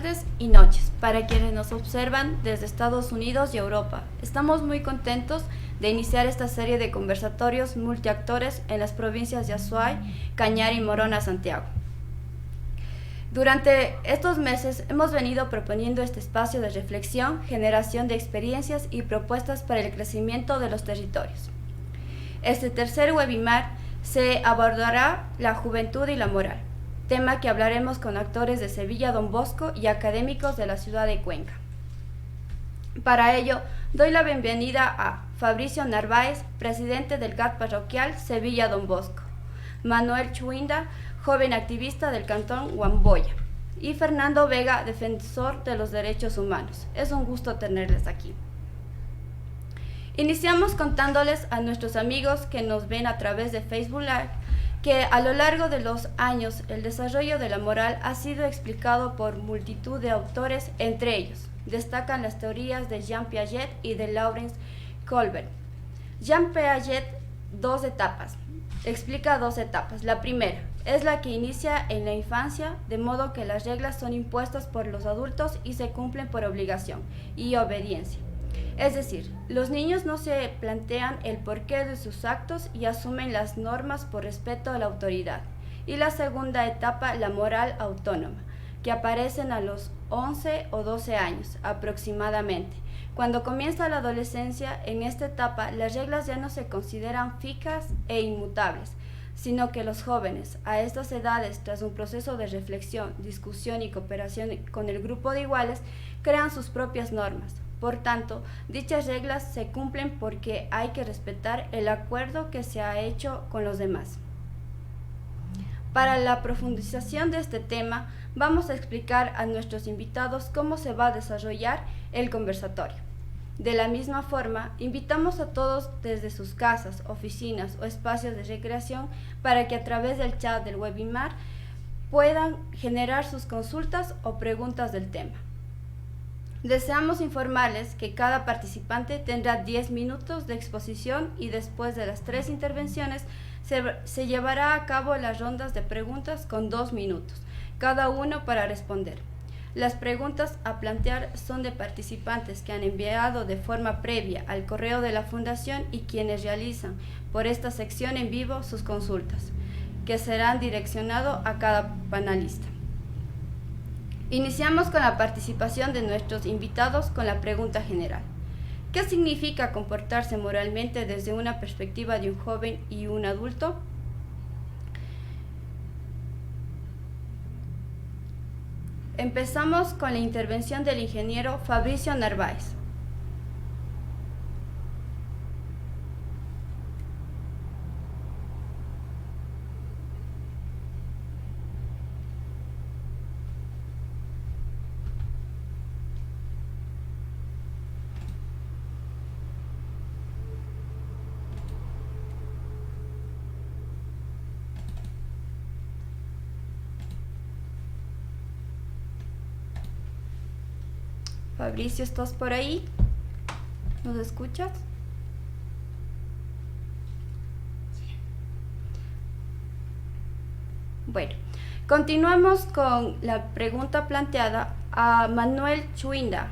tardes y noches para quienes nos observan desde Estados Unidos y Europa. Estamos muy contentos de iniciar esta serie de conversatorios multiactores en las provincias de Azuay, Cañar y Morona, Santiago. Durante estos meses hemos venido proponiendo este espacio de reflexión, generación de experiencias y propuestas para el crecimiento de los territorios. Este tercer webinar se abordará la juventud y la moral, tema que hablaremos con actores de Sevilla Don Bosco y académicos de la ciudad de Cuenca. Para ello, doy la bienvenida a Fabricio Narváez, presidente del GAT parroquial Sevilla Don Bosco, Manuel Chuinda, joven activista del cantón Huamboya, y Fernando Vega, defensor de los derechos humanos. Es un gusto tenerles aquí. Iniciamos contándoles a nuestros amigos que nos ven a través de Facebook Live que a lo largo de los años el desarrollo de la moral ha sido explicado por multitud de autores, entre ellos destacan las teorías de Jean Piaget y de Lawrence Kohlberg. Jean Piaget explica dos etapas. La primera es la que inicia en la infancia, de modo que las reglas son impuestas por los adultos y se cumplen por obligación y obediencia. Es decir, los niños no se plantean el porqué de sus actos y asumen las normas por respeto a la autoridad. Y la segunda etapa, la moral autónoma, que aparecen a los 11 o 12 años aproximadamente. Cuando comienza la adolescencia, en esta etapa las reglas ya no se consideran fijas e inmutables, sino que los jóvenes, a estas edades, tras un proceso de reflexión, discusión y cooperación con el grupo de iguales, crean sus propias normas. Por tanto, dichas reglas se cumplen porque hay que respetar el acuerdo que se ha hecho con los demás. Para la profundización de este tema, vamos a explicar a nuestros invitados cómo se va a desarrollar el conversatorio. De la misma forma, invitamos a todos desde sus casas, oficinas o espacios de recreación para que a través del chat del webinar puedan generar sus consultas o preguntas del tema. Deseamos informarles que cada participante tendrá 10 minutos de exposición y después de las 3 intervenciones se llevará a cabo las rondas de preguntas con 2 minutos, cada uno para responder. Las preguntas a plantear son de participantes que han enviado de forma previa al correo de la Fundación y quienes realizan por esta sección en vivo sus consultas, que serán direccionadas a cada panelista. Iniciamos con la participación de nuestros invitados con la pregunta general. ¿Qué significa comportarse moralmente desde una perspectiva de un joven y un adulto? Empezamos con la intervención del ingeniero Fabricio Narváez. Fabricio, ¿estás por ahí? ¿Nos escuchas? Sí. Bueno, continuamos con la pregunta planteada a Manuel Chuinda.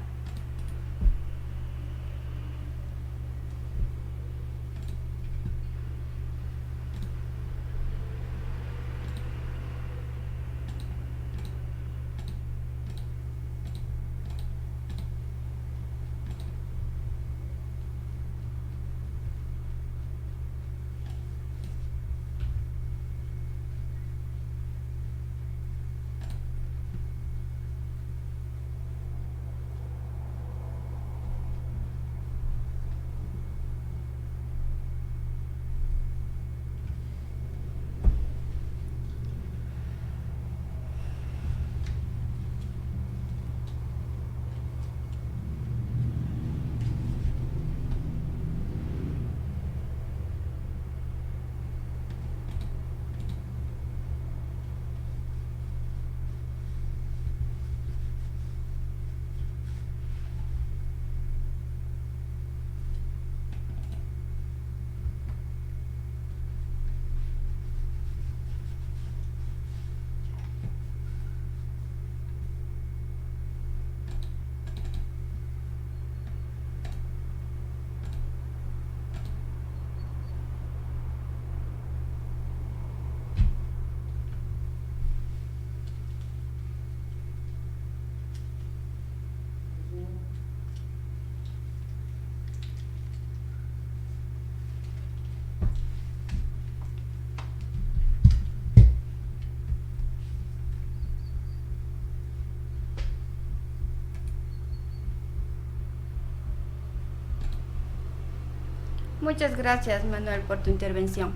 Muchas gracias, Manuel, por tu intervención.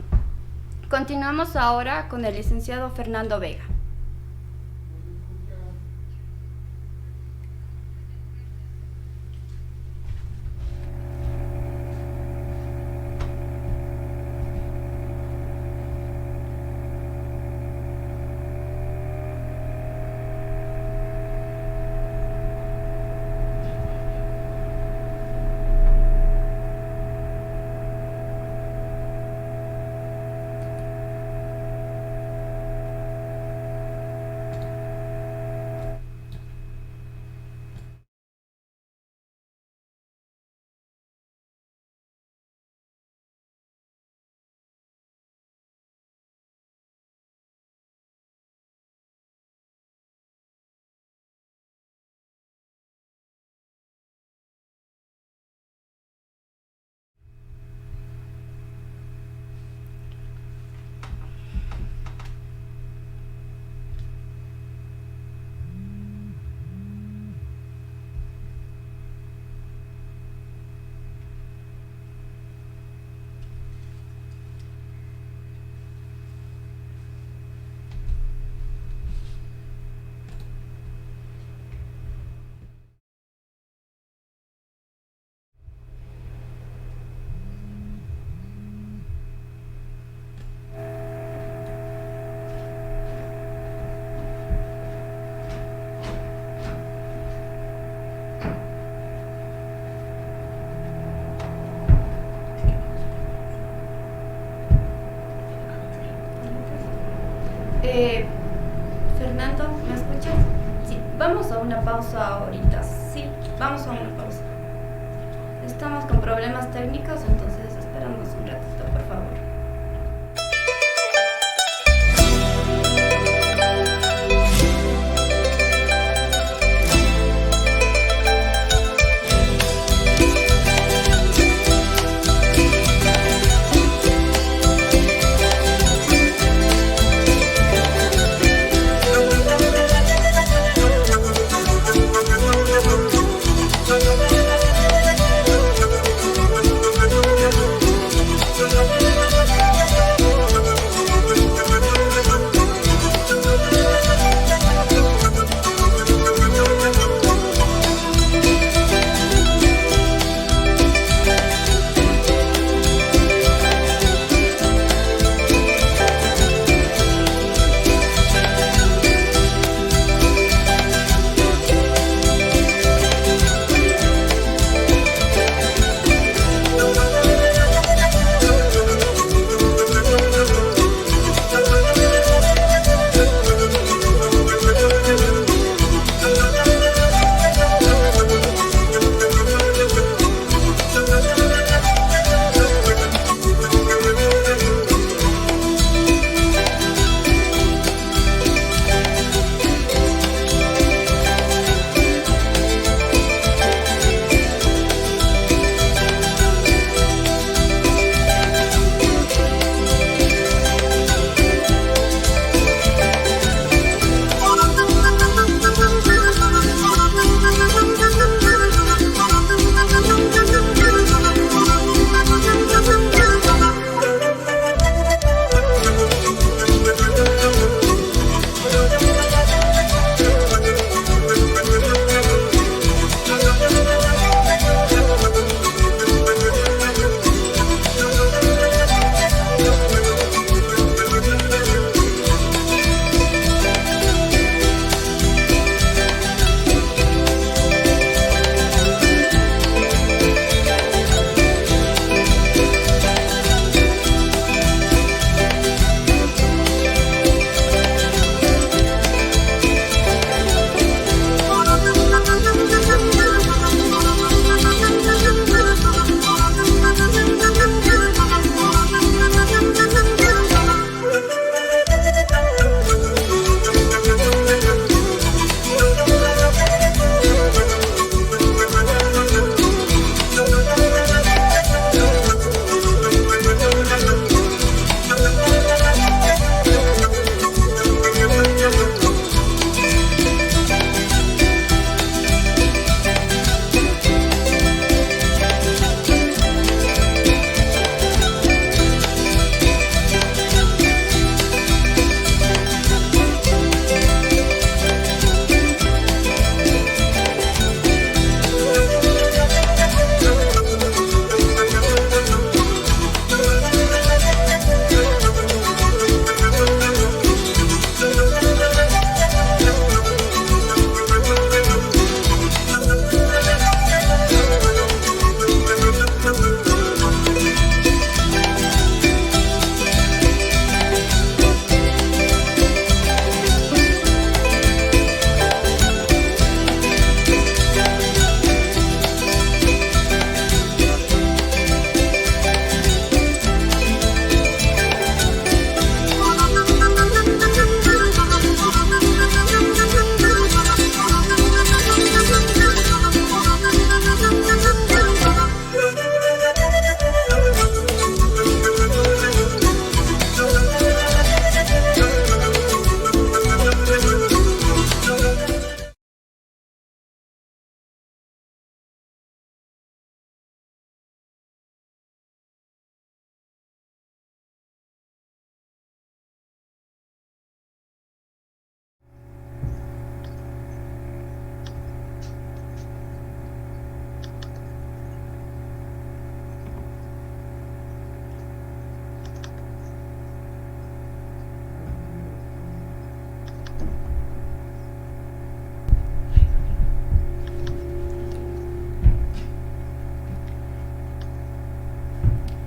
Continuamos ahora con el licenciado Fernando Vega. Fernando, ¿me escuchas? Sí, vamos a una pausa ahorita. Sí, vamos a una pausa. Estamos con problemas técnicos, entonces esperamos un ratito, por favor.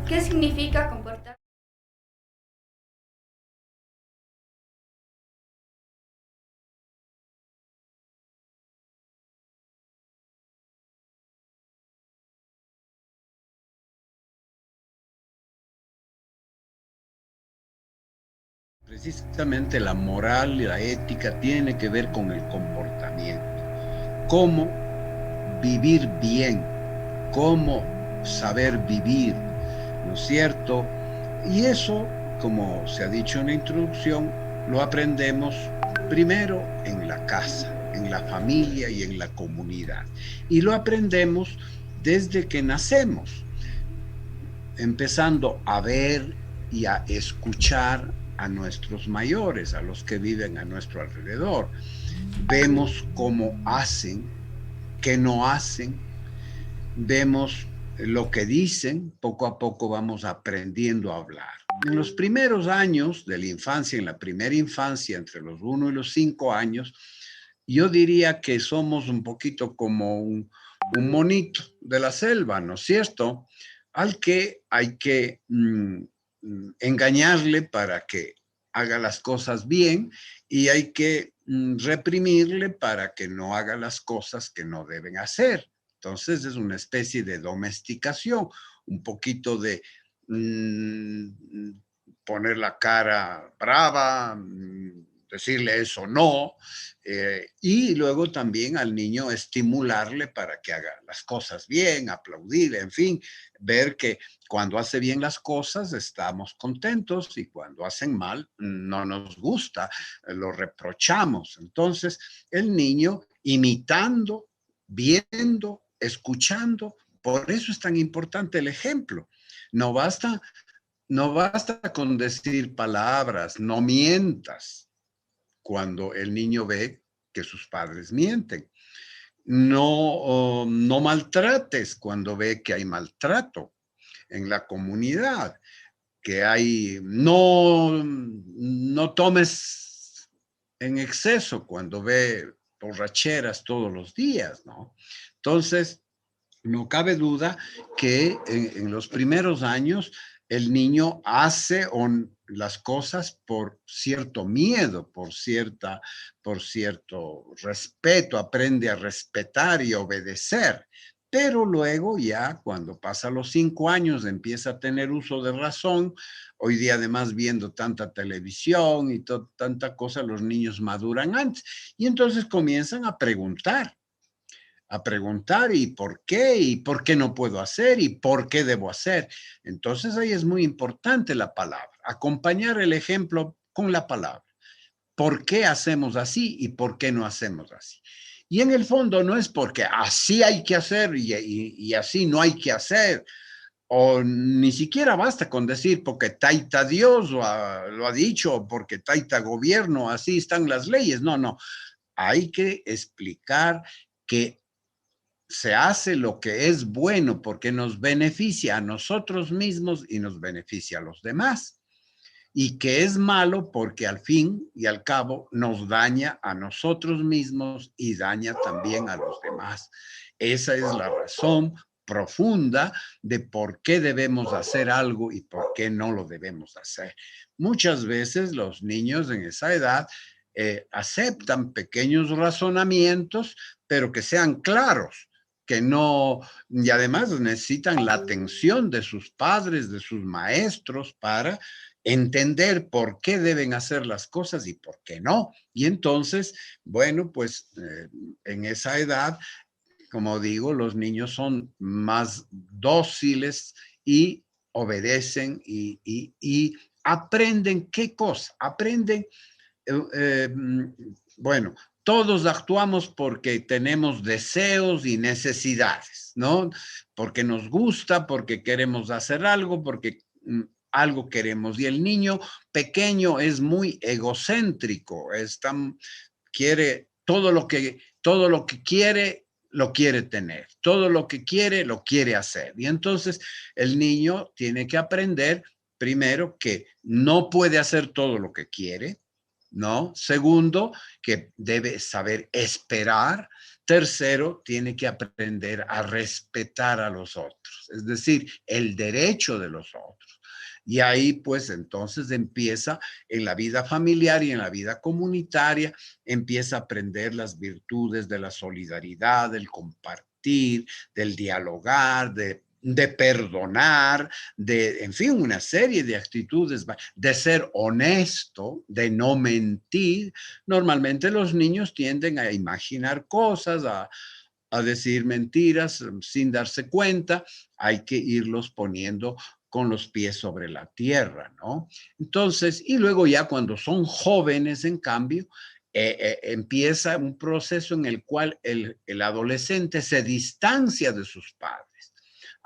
¿Qué significa comportar? Precisamente la moral y la ética tiene que ver con el comportamiento. Cómo vivir bien, cómo saber vivir, ¿no es cierto? Y eso, como se ha dicho en la introducción, lo aprendemos primero en la casa, en la familia y en la comunidad. Y lo aprendemos desde que nacemos, empezando a ver y a escuchar a nuestros mayores, a los que viven a nuestro alrededor. Vemos cómo hacen, qué no hacen, vemos lo que dicen, poco a poco vamos aprendiendo a hablar. En los primeros años de la infancia, en la primera infancia, entre los 1 y los 5 años, yo diría que somos un poquito como un monito de la selva, ¿no es cierto? Al que hay que engañarle para que haga las cosas bien y hay que reprimirle para que no haga las cosas que no deben hacer. Entonces es una especie de domesticación, un poquito de mmm, poner la cara brava, decirle eso no, y luego también al niño estimularle para que haga las cosas bien, aplaudirle, en fin, ver que cuando hace bien las cosas estamos contentos y cuando hacen mal no nos gusta, lo reprochamos. Entonces el niño imitando, viendo, escuchando, por eso es tan importante el ejemplo. No basta, no basta con decir palabras, no mientas cuando el niño ve que sus padres mienten. No maltrates cuando ve que hay maltrato en la comunidad, que hay, no tomes en exceso cuando ve borracheras todos los días, ¿no? Entonces, no cabe duda que en los primeros años el niño hace las cosas por cierto miedo, por cierto respeto, aprende a respetar y obedecer. Pero luego ya cuando pasa los 5 años empieza a tener uso de razón. Hoy día además viendo tanta televisión y tanta cosa, los niños maduran antes y entonces comienzan a preguntar y por qué no puedo hacer y por qué debo hacer. Entonces ahí es muy importante la palabra, acompañar el ejemplo con la palabra. ¿Por qué hacemos así y por qué no hacemos así? Y en el fondo no es porque así hay que hacer y así no hay que hacer, o ni siquiera basta con decir porque taita Dios lo ha dicho, o porque taita gobierno, así están las leyes. No, no. Hay que explicar que se hace lo que es bueno porque nos beneficia a nosotros mismos y nos beneficia a los demás. Y que es malo porque al fin y al cabo nos daña a nosotros mismos y daña también a los demás. Esa es la razón profunda de por qué debemos hacer algo y por qué no lo debemos hacer. Muchas veces los niños en esa edad aceptan pequeños razonamientos, pero que sean claros, que no, y además necesitan la atención de sus padres, de sus maestros, para entender por qué deben hacer las cosas y por qué no. Y entonces, bueno, pues en esa edad, como digo, los niños son más dóciles y obedecen y aprenden qué cosa, aprenden eh, eh, bueno, todos actuamos porque tenemos deseos y necesidades, ¿no? Porque nos gusta, porque queremos hacer algo, porque algo queremos. Y el niño pequeño es muy egocéntrico, quiere todo lo que quiere, lo quiere tener, todo lo que quiere, lo quiere hacer. Y entonces el niño tiene que aprender primero que no puede hacer todo lo que quiere, ¿no? Segundo, que debe saber esperar. Tercero, tiene que aprender a respetar a los otros, es decir, el derecho de los otros. Y ahí pues entonces empieza en la vida familiar y en la vida comunitaria, empieza a aprender las virtudes de la solidaridad, del compartir, del dialogar, de perdonar, en fin, una serie de actitudes, de ser honesto, de no mentir. Normalmente los niños tienden a imaginar cosas, a decir mentiras sin darse cuenta. Hay que irlos poniendo con los pies sobre la tierra, ¿no? Entonces, y luego ya cuando son jóvenes, en cambio, empieza un proceso en el cual el adolescente se distancia de sus padres.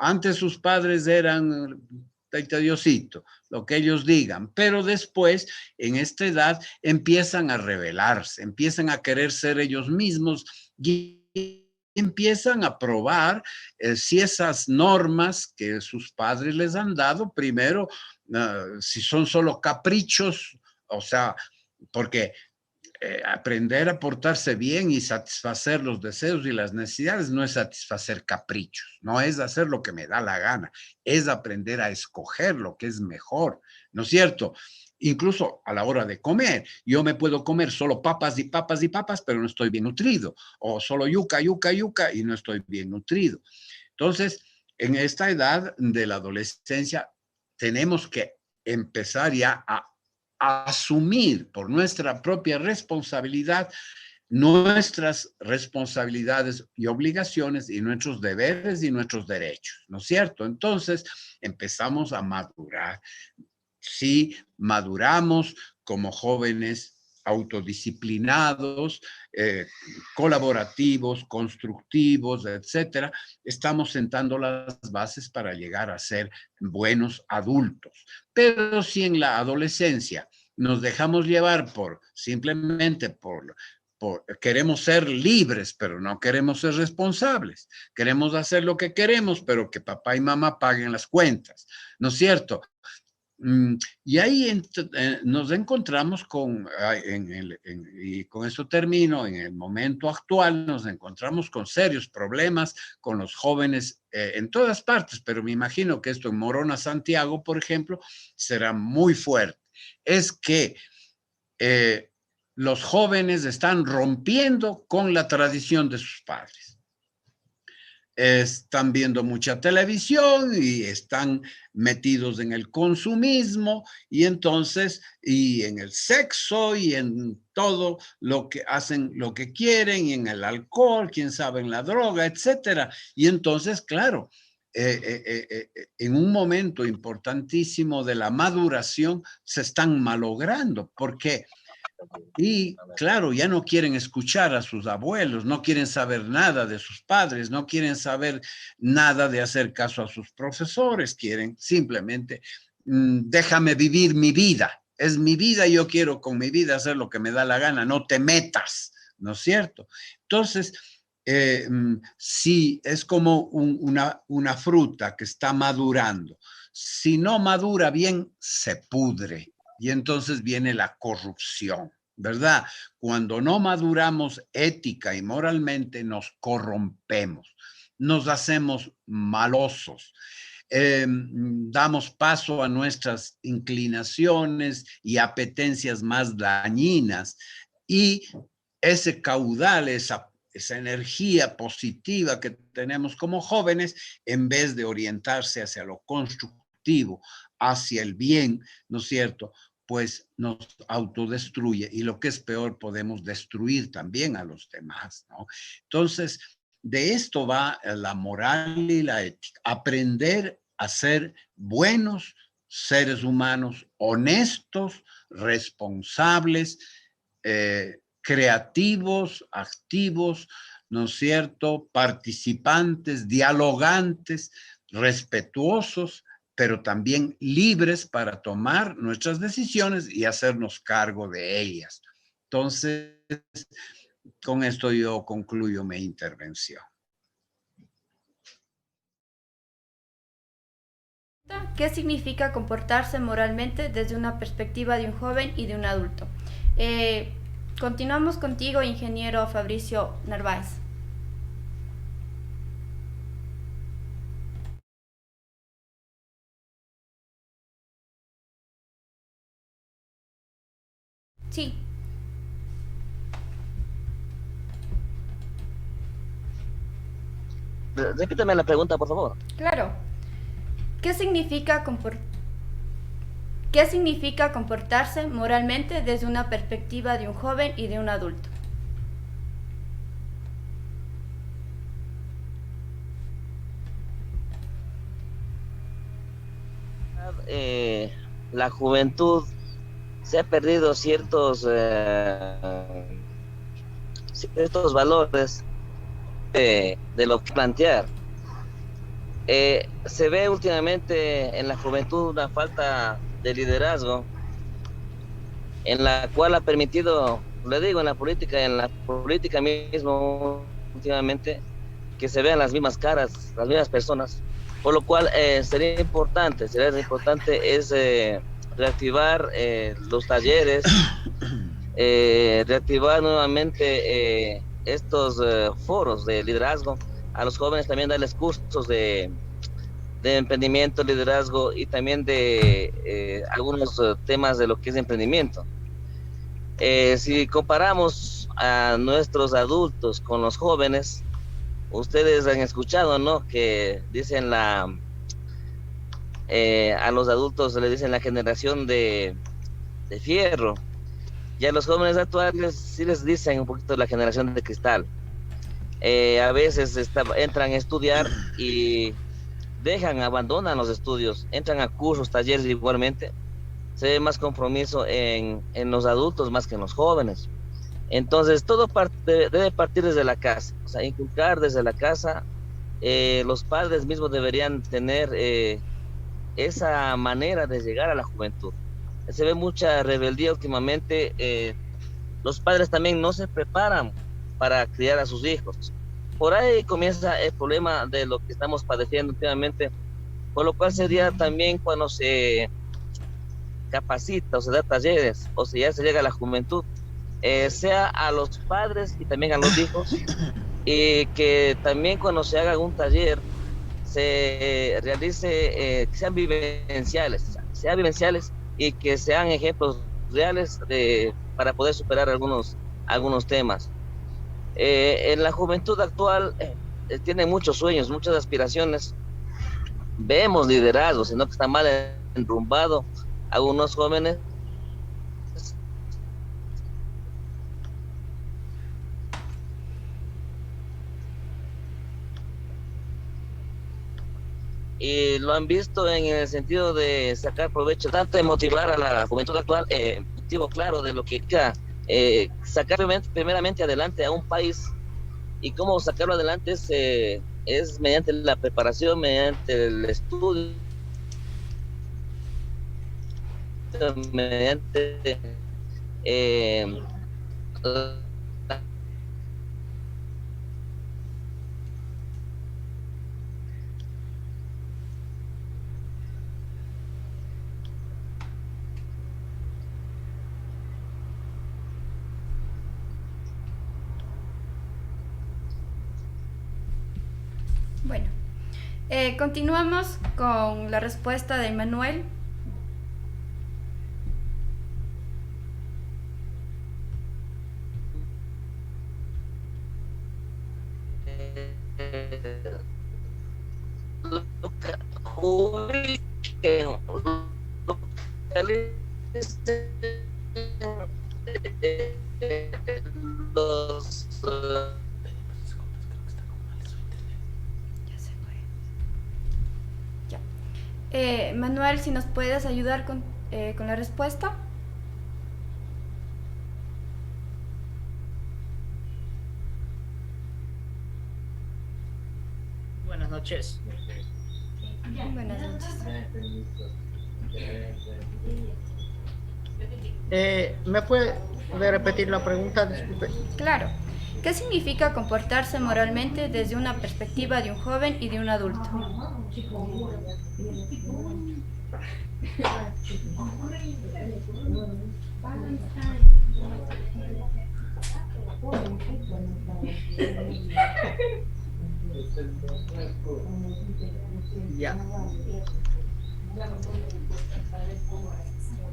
Antes sus padres eran, Taita Diosito, lo que ellos digan, pero después, en esta edad, empiezan a rebelarse, empiezan a querer ser ellos mismos y empiezan a probar si esas normas que sus padres les han dado, primero, si son solo caprichos, o sea, porque aprender a portarse bien y satisfacer los deseos y las necesidades no es satisfacer caprichos, no es hacer lo que me da la gana, es aprender a escoger lo que es mejor, ¿no es cierto? Incluso a la hora de comer, yo me puedo comer solo papas y papas y papas, pero no estoy bien nutrido, o solo yuca, yuca, yuca y no estoy bien nutrido. Entonces, en esta edad de la adolescencia, tenemos que empezar ya a asumir por nuestra propia responsabilidad nuestras responsabilidades y obligaciones y nuestros deberes y nuestros derechos, ¿no es cierto? Entonces empezamos a madurar. Si maduramos como jóvenes autodisciplinados, colaborativos, constructivos, etcétera, estamos sentando las bases para llegar a ser buenos adultos. Pero si en la adolescencia nos dejamos llevar simplemente por queremos ser libres, pero no queremos ser responsables. Queremos hacer lo que queremos, pero que papá y mamá paguen las cuentas, ¿no es cierto? Y ahí nos encontramos y con esto termino, en el momento actual nos encontramos con serios problemas con los jóvenes en todas partes, pero me imagino que esto en Morona, Santiago, por ejemplo, será muy fuerte. Es que los jóvenes están rompiendo con la tradición de sus padres. Están viendo mucha televisión y están metidos en el consumismo y entonces, y en el sexo y en todo lo que hacen, lo que quieren, y en el alcohol, quién sabe, en la droga, etcétera. Y entonces, claro, en un momento importantísimo de la maduración se están malogrando. ¿Por qué? Y claro, ya no quieren escuchar a sus abuelos, no quieren saber nada de sus padres, no quieren saber nada de hacer caso a sus profesores, quieren simplemente, déjame vivir mi vida, es mi vida y yo quiero con mi vida hacer lo que me da la gana, no te metas, ¿no es cierto? Entonces, si es como una fruta que está madurando, si no madura bien, se pudre. Y entonces viene la corrupción, ¿verdad? Cuando no maduramos ética y moralmente, nos corrompemos, nos hacemos malosos, damos paso a nuestras inclinaciones y apetencias más dañinas y ese caudal, esa energía positiva que tenemos como jóvenes, en vez de orientarse hacia lo constructivo, hacia el bien, ¿no es cierto?, pues nos autodestruye y lo que es peor, podemos destruir también a los demás, ¿no? Entonces, de esto va la moral y la ética, aprender a ser buenos seres humanos, honestos, responsables, creativos, activos, ¿no es cierto?, participantes, dialogantes, respetuosos, pero también libres para tomar nuestras decisiones y hacernos cargo de ellas. Entonces, con esto yo concluyo mi intervención. ¿Qué significa comportarse moralmente desde una perspectiva de un joven y de un adulto? Continuamos contigo, ingeniero Fabricio Narváez. Sí, Repíteme la pregunta, por favor. claro. ¿Qué significa ¿Qué significa comportarse moralmente desde una perspectiva de un joven y de un adulto? Eh, la juventud se ha perdido ciertos valores de lo que plantear. Se ve últimamente en la juventud una falta de liderazgo en la cual ha permitido, le digo, en la política mismo últimamente, que se vean las mismas caras, las mismas personas, por lo cual sería importante es reactivar los talleres, reactivar nuevamente estos foros de liderazgo, a los jóvenes también darles cursos de emprendimiento, liderazgo y también de algunos temas de lo que es emprendimiento. Si comparamos a nuestros adultos con los jóvenes, ustedes han escuchado, ¿no? Que dicen a los adultos le dicen la generación de fierro, y a los jóvenes actuales sí les dicen un poquito la generación de cristal. A veces entran a estudiar y abandonan los estudios, entran a cursos, talleres igualmente. Se ve más compromiso en los adultos más que en los jóvenes. Entonces, debe partir desde la casa, o sea, inculcar desde la casa. Los padres mismos deberían tener esa manera de llegar a la juventud. Se ve mucha rebeldía últimamente. Los padres también no se preparan para criar a sus hijos. Por ahí comienza el problema de lo que estamos padeciendo últimamente, por lo cual sería también cuando se capacita o se da talleres o si ya se llega a la juventud, sea a los padres y también a los hijos, y que también cuando se haga un taller se realice, que sean vivenciales y que sean ejemplos reales para poder superar algunos temas. En la juventud actual tiene muchos sueños, muchas aspiraciones. Vemos liderazgo, sino que está mal enrumbado. Algunos jóvenes y lo han visto en el sentido de sacar provecho, tanto de motivar a la juventud actual, motivo claro de lo que sacar primeramente adelante a un país, y cómo sacarlo adelante es mediante la preparación, mediante el estudio, mediante eh, Bueno, continuamos con la respuesta de Manuel. los Ya se fue. Ya. Manuel, si nos puedes ayudar con la respuesta. Buenas noches. Buenas noches. ¿Me puede repetir la pregunta? Disculpe. Claro. ¿Qué significa comportarse moralmente desde una perspectiva de un joven y de un adulto? Ya.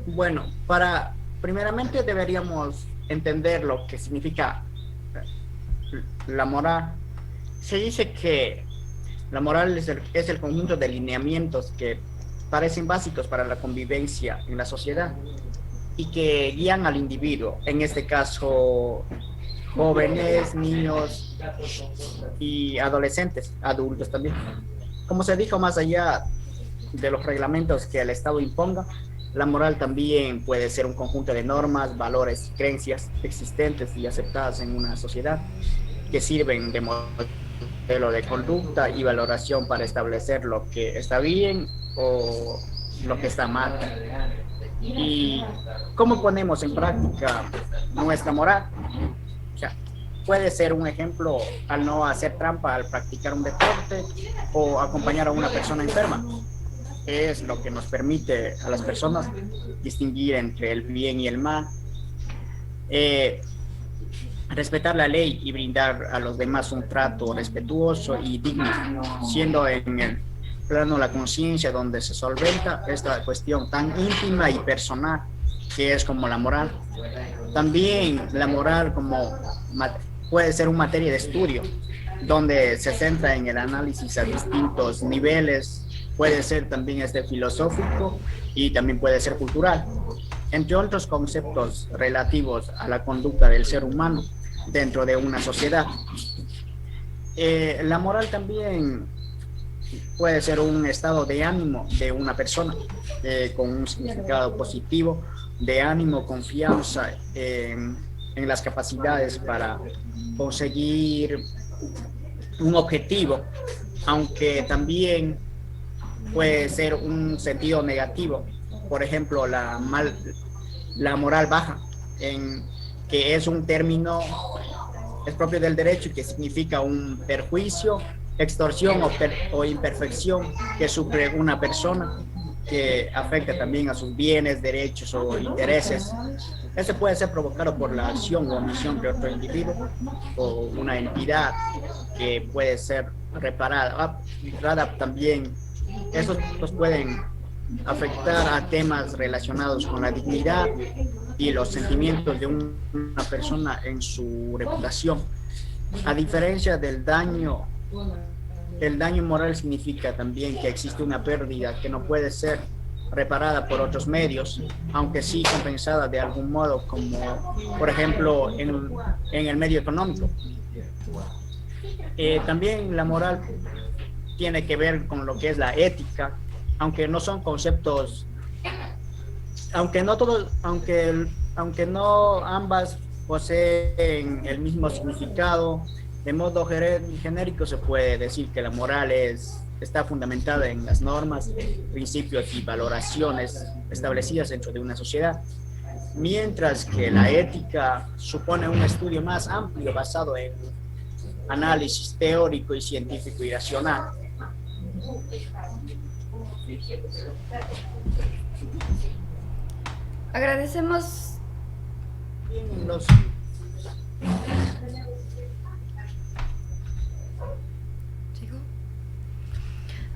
Bueno, para primeramente deberíamos entender lo que significa la moral. Se dice que la moral es el conjunto de lineamientos que parecen básicos para la convivencia en la sociedad y que guían al individuo, en este caso jóvenes, niños y adolescentes, adultos también. Como se dijo, más allá de los reglamentos que el Estado imponga, la moral también puede ser un conjunto de normas, valores y creencias existentes y aceptadas en una sociedad que sirven de modelo de conducta y valoración para establecer lo que está bien o lo que está mal. ¿Y cómo ponemos en práctica nuestra moral? O sea, puede ser un ejemplo al no hacer trampa al practicar un deporte o acompañar a una persona enferma. Es lo que nos permite a las personas distinguir entre el bien y el mal. Respetar la ley y brindar a los demás un trato respetuoso y digno, siendo en el plano de la conciencia donde se solventa esta cuestión tan íntima y personal que es como la moral. También la moral puede ser una materia de estudio donde se centra en el análisis a distintos niveles, puede ser también filosófico y también puede ser cultural, entre otros conceptos relativos a la conducta del ser humano dentro de una sociedad. La moral también puede ser un estado de ánimo de una persona con un significado positivo de ánimo, confianza en las capacidades para conseguir un objetivo, aunque también puede ser un sentido negativo. Por ejemplo, la moral baja, que es un término, es propio del derecho y que significa un perjuicio, extorsión o imperfección que sufre una persona que afecta también a sus bienes, derechos o intereses. Eso puede ser provocado por la acción o omisión de otro individuo o una entidad que puede ser reparada. También esos pueden afectar a temas relacionados con la dignidad y los sentimientos de una persona en su reputación. A diferencia del daño, el daño moral significa también que existe una pérdida que no puede ser reparada por otros medios, aunque sí compensada de algún modo, como por ejemplo en el medio económico. También la moral tiene que ver con lo que es la ética, aunque no son conceptos, aunque no todos, aunque no ambas poseen el mismo significado. De modo genérico se puede decir que la moral está fundamentada en las normas, principios y valoraciones establecidas dentro de una sociedad, mientras que la ética supone un estudio más amplio basado en análisis teórico y científico y racional. Agradecemos.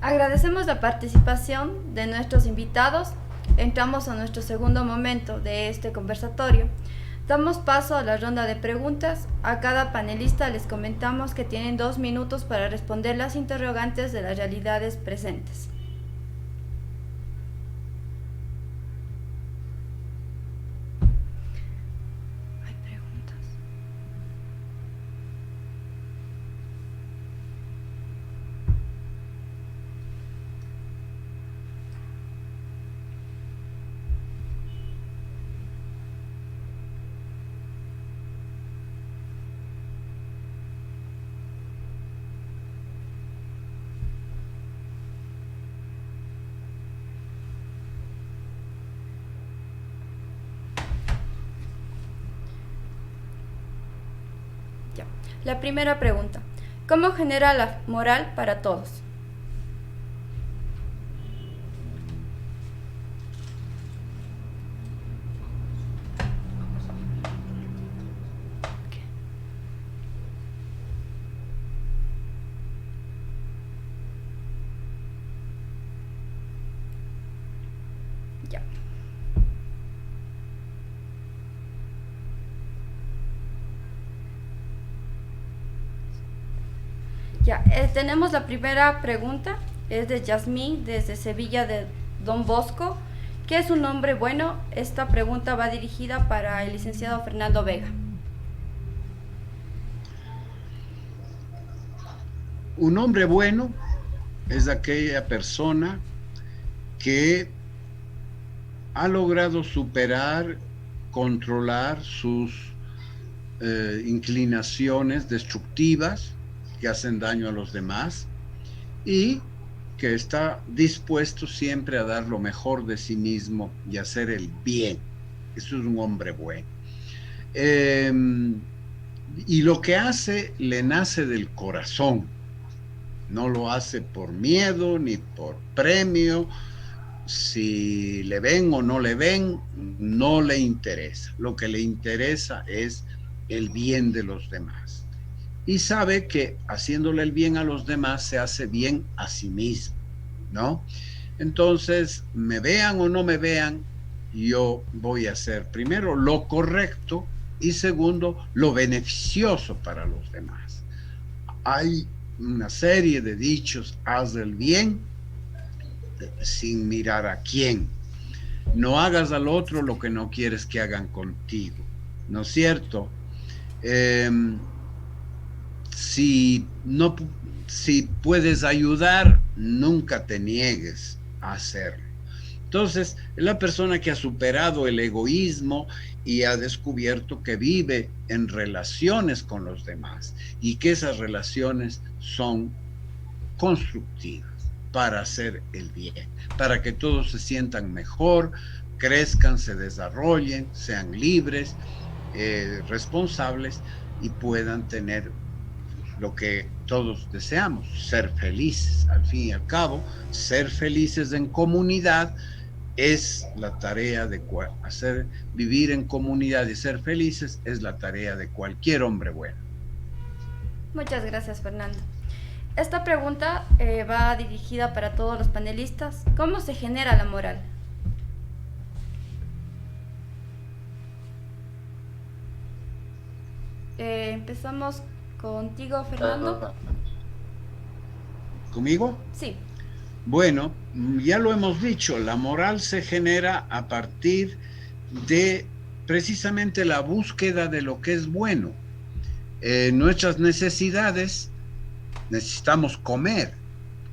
Agradecemos la participación de nuestros invitados. Entramos a nuestro segundo momento de este conversatorio. Damos paso a la ronda de preguntas. A cada panelista les comentamos que tienen 2 minutos para responder las interrogantes de las realidades presentes. ¿Hay preguntas? La primera pregunta: ¿cómo genera la moral para todos? Ya. Ya, tenemos la primera pregunta, es de Yasmín desde Sevilla de Don Bosco. ¿Qué es un hombre bueno? Esta pregunta va dirigida para el licenciado Fernando Vega. Un hombre bueno es aquella persona que ha logrado superar, controlar sus inclinaciones destructivas que hacen daño a los demás y que está dispuesto siempre a dar lo mejor de sí mismo y hacer el bien. Eso es un hombre bueno. Y lo que hace le nace del corazón. No lo hace por miedo ni por premio. Si le ven o no le ven, no le interesa. Lo que le interesa es el bien de los demás. Y sabe que haciéndole el bien a los demás se hace bien a sí mismo, ¿no? Entonces, me vean o no me vean, yo voy a hacer primero lo correcto y segundo, lo beneficioso para los demás. Hay una serie de dichos: haz el bien sin mirar a quién. No hagas al otro lo que no quieres que hagan contigo, ¿no es cierto? Si puedes ayudar, nunca te niegues a hacerlo. Entonces, es la persona que ha superado el egoísmo y ha descubierto que vive en relaciones con los demás y que esas relaciones son constructivas para hacer el bien, para que todos se sientan mejor, crezcan, se desarrollen, sean libres, responsables y puedan tener lo que todos deseamos, ser felices. Al fin y al cabo, ser felices en comunidad es la tarea de vivir en comunidad y ser felices es la tarea de cualquier hombre bueno. Muchas gracias, Fernando. Esta pregunta va dirigida para todos los panelistas. ¿Cómo se genera la moral? Empezamos contigo, Fernando. ¿Conmigo? Sí. Bueno, ya lo hemos dicho, la moral se genera a partir de precisamente la búsqueda de lo que es bueno. Nuestras necesidades, necesitamos comer.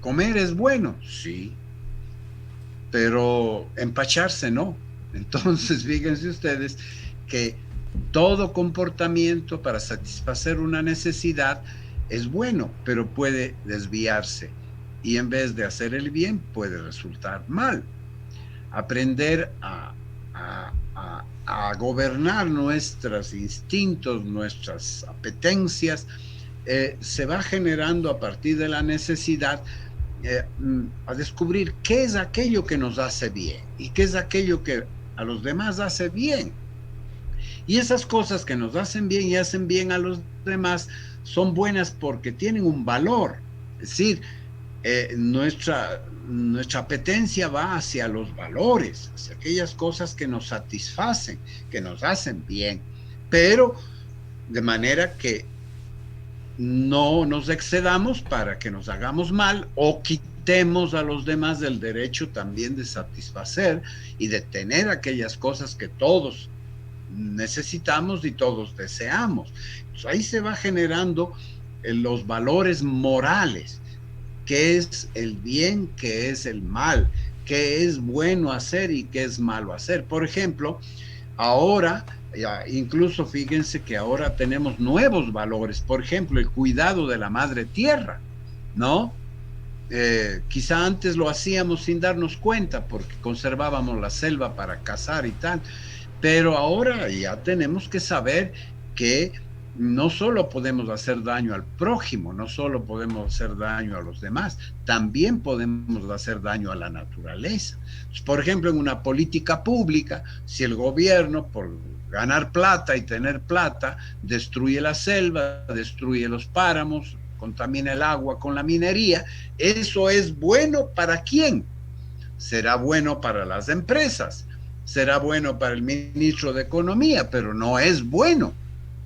¿Comer es bueno? Sí. Pero empacharse no. Entonces, fíjense ustedes que todo comportamiento para satisfacer una necesidad es bueno, pero puede desviarse. Y en vez de hacer el bien, puede resultar mal. Aprender a gobernar nuestros instintos, nuestras apetencias, se va generando a partir de la necesidad a descubrir qué es aquello que nos hace bien y qué es aquello que a los demás hace bien. Y esas cosas que nos hacen bien y hacen bien a los demás son buenas porque tienen un valor. Es decir, nuestra apetencia va hacia los valores, hacia aquellas cosas que nos satisfacen, que nos hacen bien, pero de manera que no nos excedamos para que nos hagamos mal o quitemos a los demás el derecho también de satisfacer y de tener aquellas cosas que todos necesitamos y todos deseamos. Pues ahí se va generando los valores morales. ¿Qué es el bien? ¿Qué es el mal? ¿Qué es bueno hacer y qué es malo hacer? Por ejemplo, ahora, incluso fíjense que ahora tenemos nuevos valores. Por ejemplo, el cuidado de la madre tierra, ¿no? Quizá antes lo hacíamos sin darnos cuenta porque conservábamos la selva para cazar y tal, pero ahora ya tenemos que saber que no solo podemos hacer daño al prójimo, no solo podemos hacer daño a los demás, también podemos hacer daño a la naturaleza. Por ejemplo, en una política pública, si el gobierno, por ganar plata y tener plata, destruye la selva, destruye los páramos, contamina el agua con la minería, ¿eso es bueno para quién? Será bueno para las empresas, será bueno para el ministro de Economía, pero no es bueno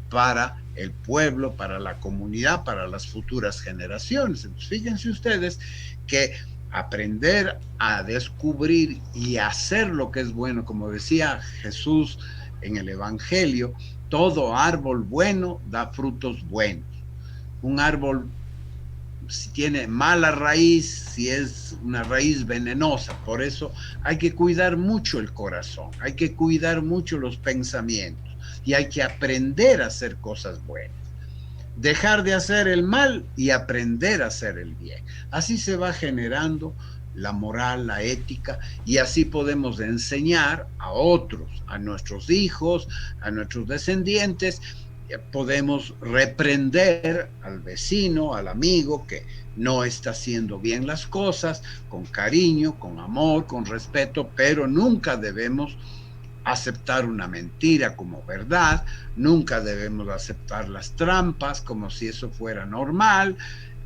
para el pueblo, para la comunidad, para las futuras generaciones. Entonces, fíjense ustedes que aprender a descubrir y hacer lo que es bueno, como decía Jesús en el Evangelio, todo árbol bueno da frutos buenos. Un árbol, si tiene mala raíz, si es una raíz venenosa, por eso hay que cuidar mucho el corazón, hay que cuidar mucho los pensamientos y hay que aprender a hacer cosas buenas. Dejar de hacer el mal y aprender a hacer el bien. Así se va generando la moral, la ética, y así podemos enseñar a otros, a nuestros hijos, a nuestros descendientes. Podemos reprender al vecino, al amigo que no está haciendo bien las cosas, con cariño, con amor, con respeto, pero nunca debemos aceptar una mentira como verdad, nunca debemos aceptar las trampas como si eso fuera normal,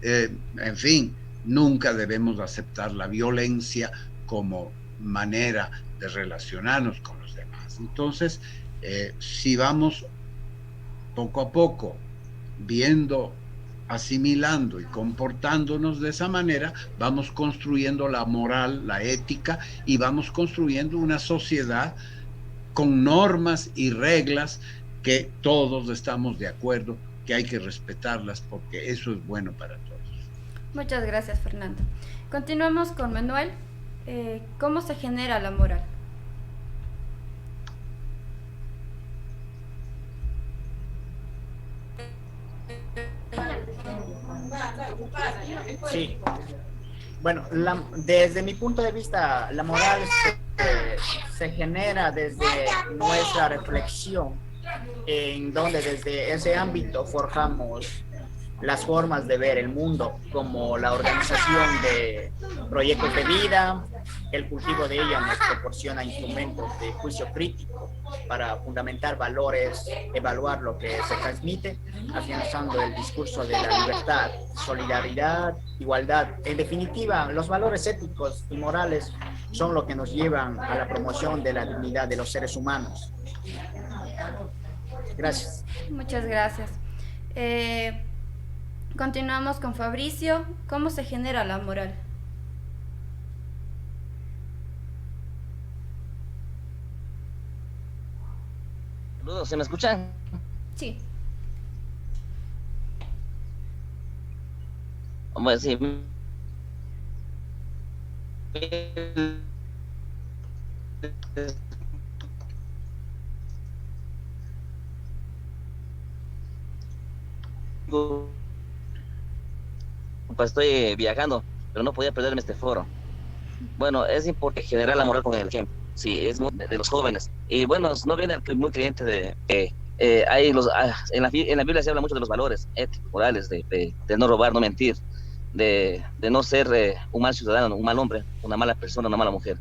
en fin, nunca debemos aceptar la violencia como manera de relacionarnos con los demás. Entonces, si vamos poco a poco viendo, asimilando y comportándonos de esa manera, vamos construyendo la moral, la ética, y vamos construyendo una sociedad con normas y reglas que todos estamos de acuerdo que hay que respetarlas porque eso es bueno para todos. Muchas gracias, Fernando. Continuamos con Manuel. ¿Cómo se genera la moral? Sí. Bueno, desde mi punto de vista, la moral se genera desde nuestra reflexión, en donde desde ese ámbito forjamos las formas de ver el mundo, como la organización de proyectos de vida. El cultivo de ella nos proporciona instrumentos de juicio crítico para fundamentar valores, evaluar lo que se transmite, afianzando el discurso de la libertad, solidaridad, igualdad. En definitiva, los valores éticos y morales son lo que nos llevan a la promoción de la dignidad de los seres humanos. Gracias. Muchas gracias. Continuamos con Fabricio. ¿Cómo se genera la moral? Saludos, ¿se me escuchan? Sí. Bueno, sí. Pues estoy viajando, pero no podía perderme este foro. Bueno, es importante generar la moral con el ejemplo. Sí, es de los jóvenes. Y bueno, no viene muy creyente de que en la Biblia se habla mucho de los valores éticos, morales, de no robar, no mentir, de no ser un mal ciudadano, un mal hombre, una mala persona, una mala mujer.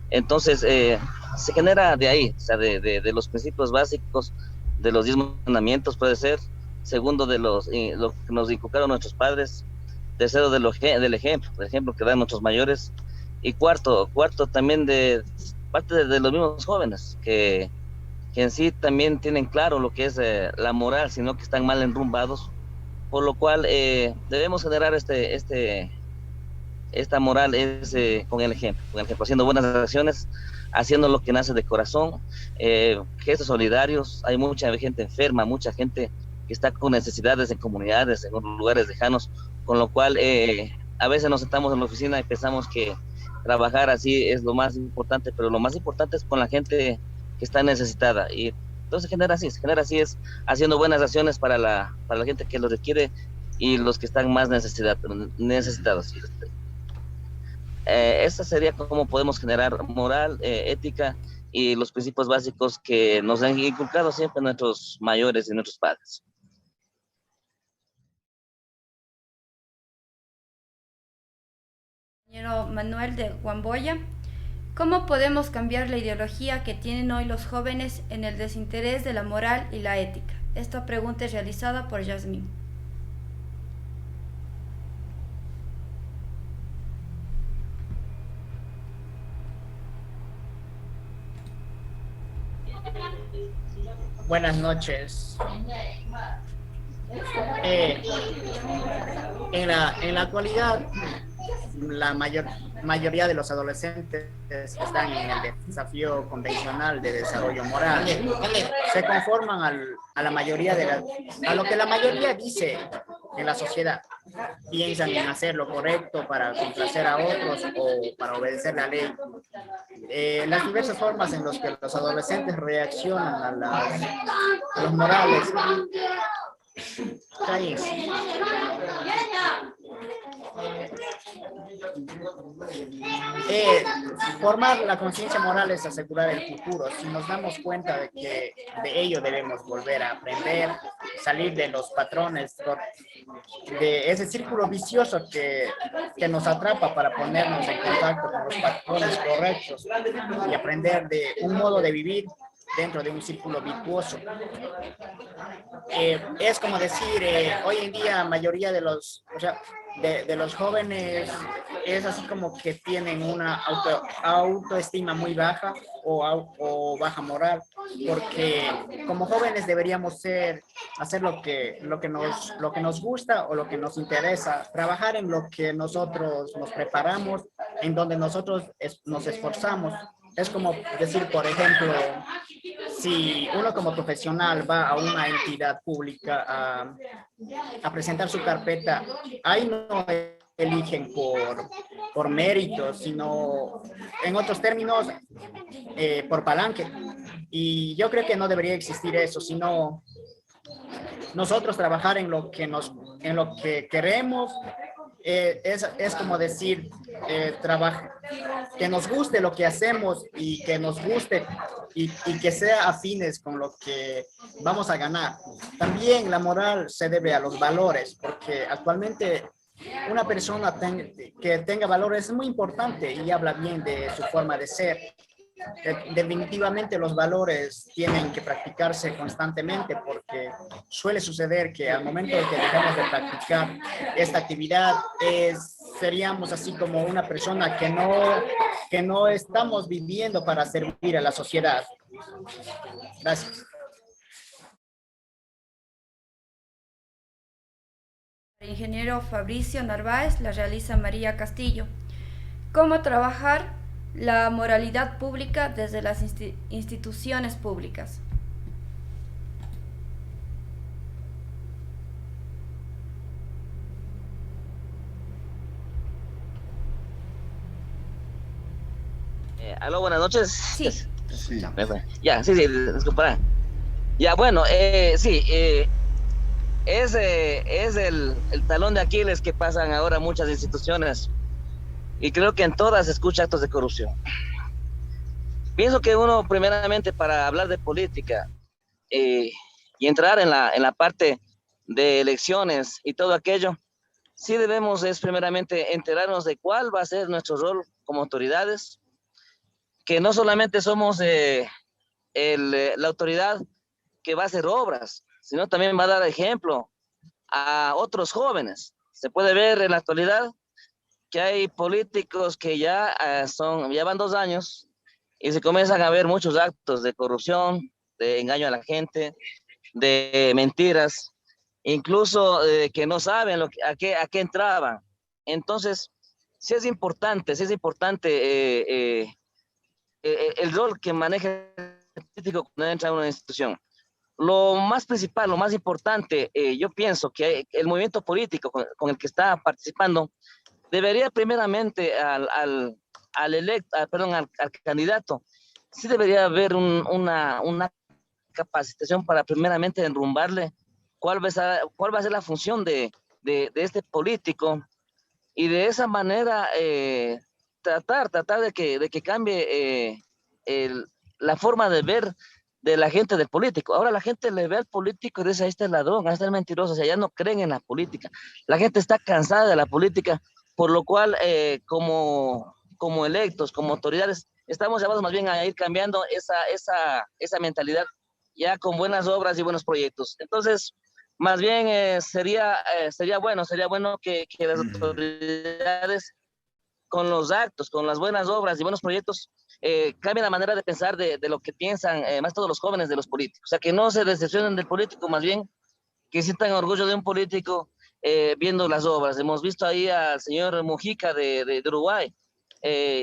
Entonces, se genera de ahí, o sea, de los principios básicos, de los 10 mandamientos, puede ser. Segundo, de lo que nos inculcaron nuestros padres. Tercero, del ejemplo que dan nuestros mayores. Y cuarto también de parte de los mismos jóvenes, que en sí también tienen claro lo que es la moral, sino que están mal enrumbados, por lo cual debemos generar esta moral con el ejemplo, haciendo buenas acciones, haciendo lo que nace de corazón, gestos solidarios. Hay mucha gente enferma, mucha gente que está con necesidades en comunidades, en lugares lejanos, con lo cual a veces nos sentamos en la oficina y pensamos que trabajar así es lo más importante, pero lo más importante es con la gente que está necesitada. Y entonces se genera así es haciendo buenas acciones para la gente que lo requiere y los que están más necesitados. Esta sería cómo podemos generar moral, ética y los principios básicos que nos han inculcado siempre nuestros mayores y nuestros padres. Compañero Manuel de Guamboya. ¿Cómo podemos cambiar la ideología que tienen hoy los jóvenes en el desinterés de la moral y la ética? Esta pregunta es realizada por Yasmín. Buenas noches. Eh, en la actualidad, la mayoría de los adolescentes están en el desafío convencional de desarrollo moral. Se conforman a la mayoría a lo que la mayoría dice en la sociedad. Piensan en hacer lo correcto para complacer a otros o para obedecer la ley. Las diversas formas en las que los adolescentes reaccionan a los morales. Ahí. Formar la conciencia moral es asegurar el futuro. Si nos damos cuenta de que de ello debemos volver a aprender, salir de los patrones, de ese círculo vicioso que nos atrapa para ponernos en contacto con los patrones correctos y aprender de un modo de vivir dentro de un círculo virtuoso. Es como decir, hoy en día mayoría de los, o sea, de los jóvenes es así como que tienen una autoestima muy baja o baja moral, porque como jóvenes deberíamos hacer lo que nos gusta o lo que nos interesa, trabajar en lo que nosotros nos preparamos, en donde nosotros nos esforzamos. Es como decir, por ejemplo, si uno como profesional va a una entidad pública a presentar su carpeta, ahí no eligen por mérito, sino, en otros términos, por palanque. Y yo creo que no debería existir eso, sino nosotros trabajar en lo que queremos. Es como decir, que nos guste lo que hacemos y que nos guste y que sea afines con lo que vamos a ganar. También la moral se debe a los valores, porque actualmente una persona que tenga valores es muy importante y habla bien de su forma de ser. Definitivamente los valores tienen que practicarse constantemente, porque suele suceder que al momento de que dejamos de practicar esta actividad seríamos así como una persona que no estamos viviendo para servir a la sociedad. Gracias. El ingeniero Fabricio Narváez la realiza María Castillo. ¿Cómo trabajar la moralidad pública desde las instituciones públicas? Aló, buenas noches. Sí. Sí. Ya, sí, disculpa. Ya, bueno, sí, es el talón de Aquiles que pasan ahora muchas instituciones, y creo que en todas se escucha actos de corrupción. Pienso que uno, primeramente, para hablar de política y entrar en la parte de elecciones y todo aquello, sí debemos primeramente enterarnos de cuál va a ser nuestro rol como autoridades, que no solamente somos la autoridad que va a hacer obras, sino también va a dar ejemplo a otros jóvenes. Se puede ver en la actualidad que hay políticos que ya van 2 años y se comienzan a ver muchos actos de corrupción, de engaño a la gente, de mentiras, incluso que no saben a qué entraban. Entonces, sí es importante el rol que maneja el político cuando entra a una institución. Lo más principal, lo más importante, yo pienso que el movimiento político con el que está participando debería primeramente al candidato, sí debería haber una capacitación para primeramente enrumbarle cuál va a ser la función de este político, y de esa manera tratar de que cambie la forma de ver de la gente del político. Ahora la gente le ve al político y dice, este es ladrón, este es mentiroso, o sea, ya no creen en la política. La gente está cansada de la política, por lo cual como electos, como autoridades, estamos llamados más bien a ir cambiando esa mentalidad, ya con buenas obras y buenos proyectos. Entonces, más bien sería bueno que las autoridades, con los actos, con las buenas obras y buenos proyectos, cambien la manera de pensar de lo que piensan más todos los jóvenes de los políticos. O sea, que no se decepcionen del político, más bien que sientan orgullo de un político viendo las obras. Hemos visto ahí al señor Mujica de Uruguay,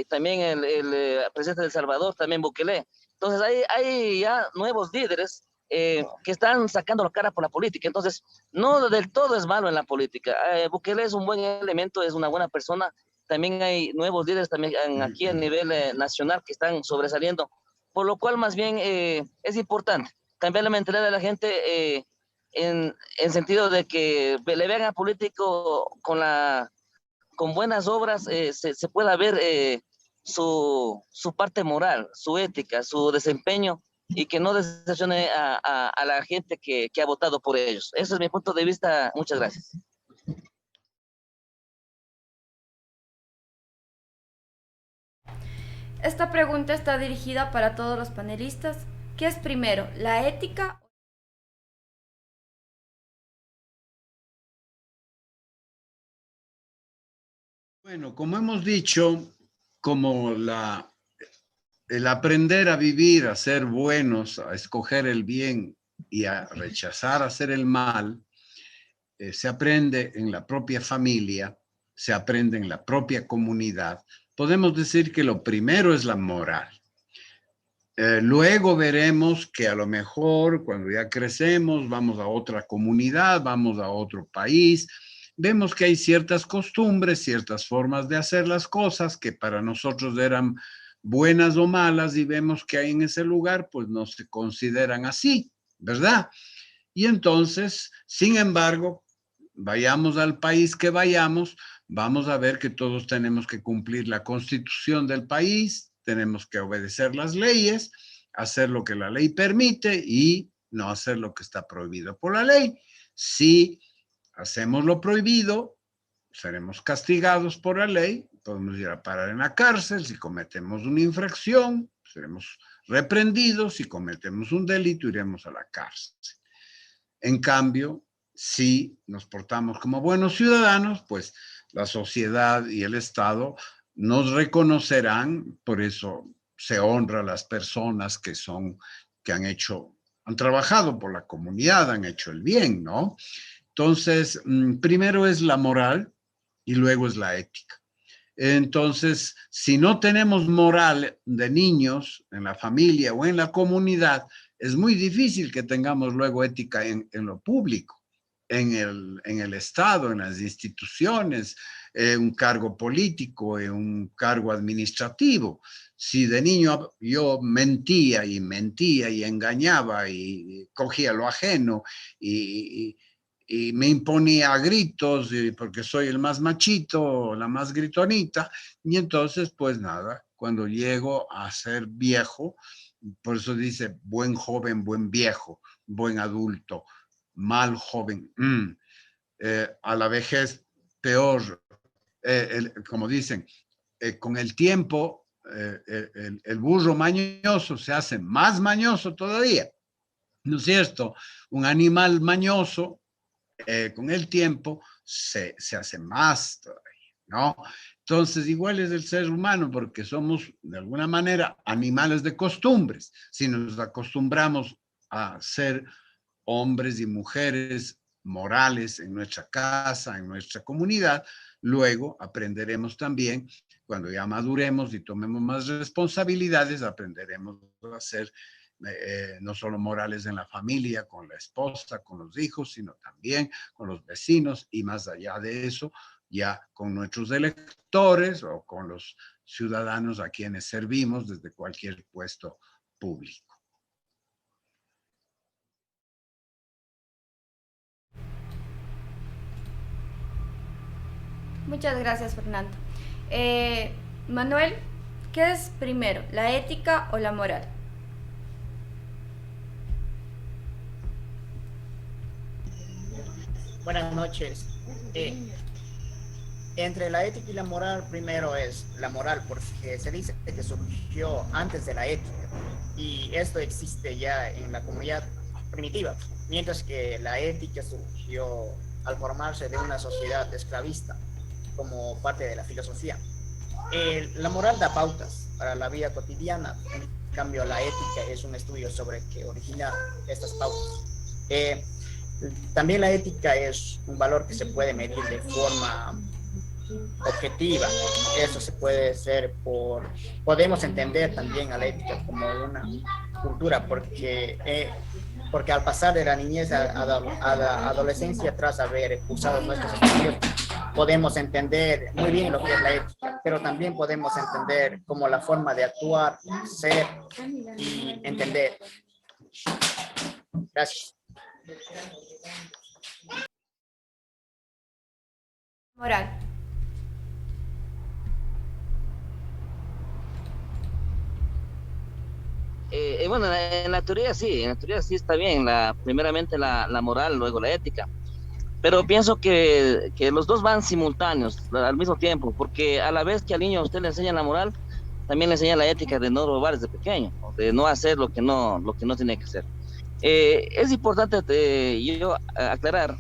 también el presidente de El Salvador, también Bukele. Entonces hay ya nuevos líderes que están sacando la cara por la política. Entonces, no del todo es malo en la política. Bukele es un buen elemento, es una buena persona. También hay nuevos líderes también aquí a nivel nacional que están sobresaliendo, por lo cual más bien es importante cambiar la mentalidad de la gente en sentido de que le vean al político con buenas obras, se pueda ver su parte moral, su ética, su desempeño, y que no decepcione a la gente que ha votado por ellos. Ese es mi punto de vista. Muchas gracias. Esta pregunta está dirigida para todos los panelistas. ¿Qué es primero, la ética? Bueno, como hemos dicho, como el aprender a vivir, a ser buenos, a escoger el bien y a rechazar hacer el mal, se aprende en la propia familia, se aprende en la propia comunidad. Podemos decir que lo primero es la moral. Luego veremos que a lo mejor cuando ya crecemos, vamos a otra comunidad, vamos a otro país, vemos que hay ciertas costumbres, ciertas formas de hacer las cosas que para nosotros eran buenas o malas, y vemos que hay en ese lugar, pues no se consideran así, ¿verdad? Y entonces, sin embargo, vayamos al país que vayamos, vamos a ver que todos tenemos que cumplir la constitución del país, tenemos que obedecer las leyes, hacer lo que la ley permite y no hacer lo que está prohibido por la ley. Si hacemos lo prohibido, seremos castigados por la ley, podemos ir a parar en la cárcel. Si cometemos una infracción, seremos reprendidos. Si cometemos un delito, iremos a la cárcel. En cambio, si nos portamos como buenos ciudadanos, pues la sociedad y el Estado nos reconocerán. Por eso se honra a las personas que han trabajado por la comunidad, han hecho el bien, ¿no? Entonces, primero es la moral y luego es la ética. Entonces, si no tenemos moral de niños en la familia o en la comunidad, es muy difícil que tengamos luego ética en lo público, en el Estado, en las instituciones, un cargo político, un cargo administrativo. Si de niño yo mentía y engañaba y cogía lo ajeno y me imponía a gritos porque soy el más machito, la más gritonita, y entonces pues nada, cuando llego a ser viejo, por eso dice buen joven, buen viejo, buen adulto, mal joven, a la vejez peor, como dicen, con el tiempo el burro mañoso se hace más mañoso todavía, ¿no es cierto? Un animal mañoso con el tiempo se hace más todavía, ¿no? Entonces, igual es el ser humano, porque somos de alguna manera animales de costumbres. Si nos acostumbramos a ser hombres y mujeres morales en nuestra casa, en nuestra comunidad, luego aprenderemos también, cuando ya maduremos y tomemos más responsabilidades, aprenderemos a ser no solo morales en la familia, con la esposa, con los hijos, sino también con los vecinos, y más allá de eso, ya con nuestros electores o con los ciudadanos a quienes servimos desde cualquier puesto público. Muchas gracias, Fernando. Manuel, ¿qué es primero, la ética o la moral? Buenas noches. Entre la ética y la moral, primero es la moral, porque se dice que surgió antes de la ética, y esto existe ya en la comunidad primitiva, mientras que la ética surgió al formarse de una sociedad esclavista como parte de la filosofía. La moral da pautas para la vida cotidiana, en cambio la ética es un estudio sobre qué origina estas pautas. También la ética es un valor que se puede medir de forma objetiva. Eso se puede hacer podemos entender también a la ética como una cultura, porque al pasar de la niñez a la adolescencia, tras haber usado nuestros estudios, podemos entender muy bien lo que es la ética, pero también podemos entender como la forma de actuar, ser y entender. Gracias. Moral. Bueno, en la teoría sí está bien, primeramente la moral, luego la ética, pero pienso que los dos van simultáneos, al mismo tiempo, porque a la vez que al niño a usted le enseña la moral, también le enseña la ética de no robar desde pequeño, de no hacer lo que no tiene que hacer. Es importante yo aclarar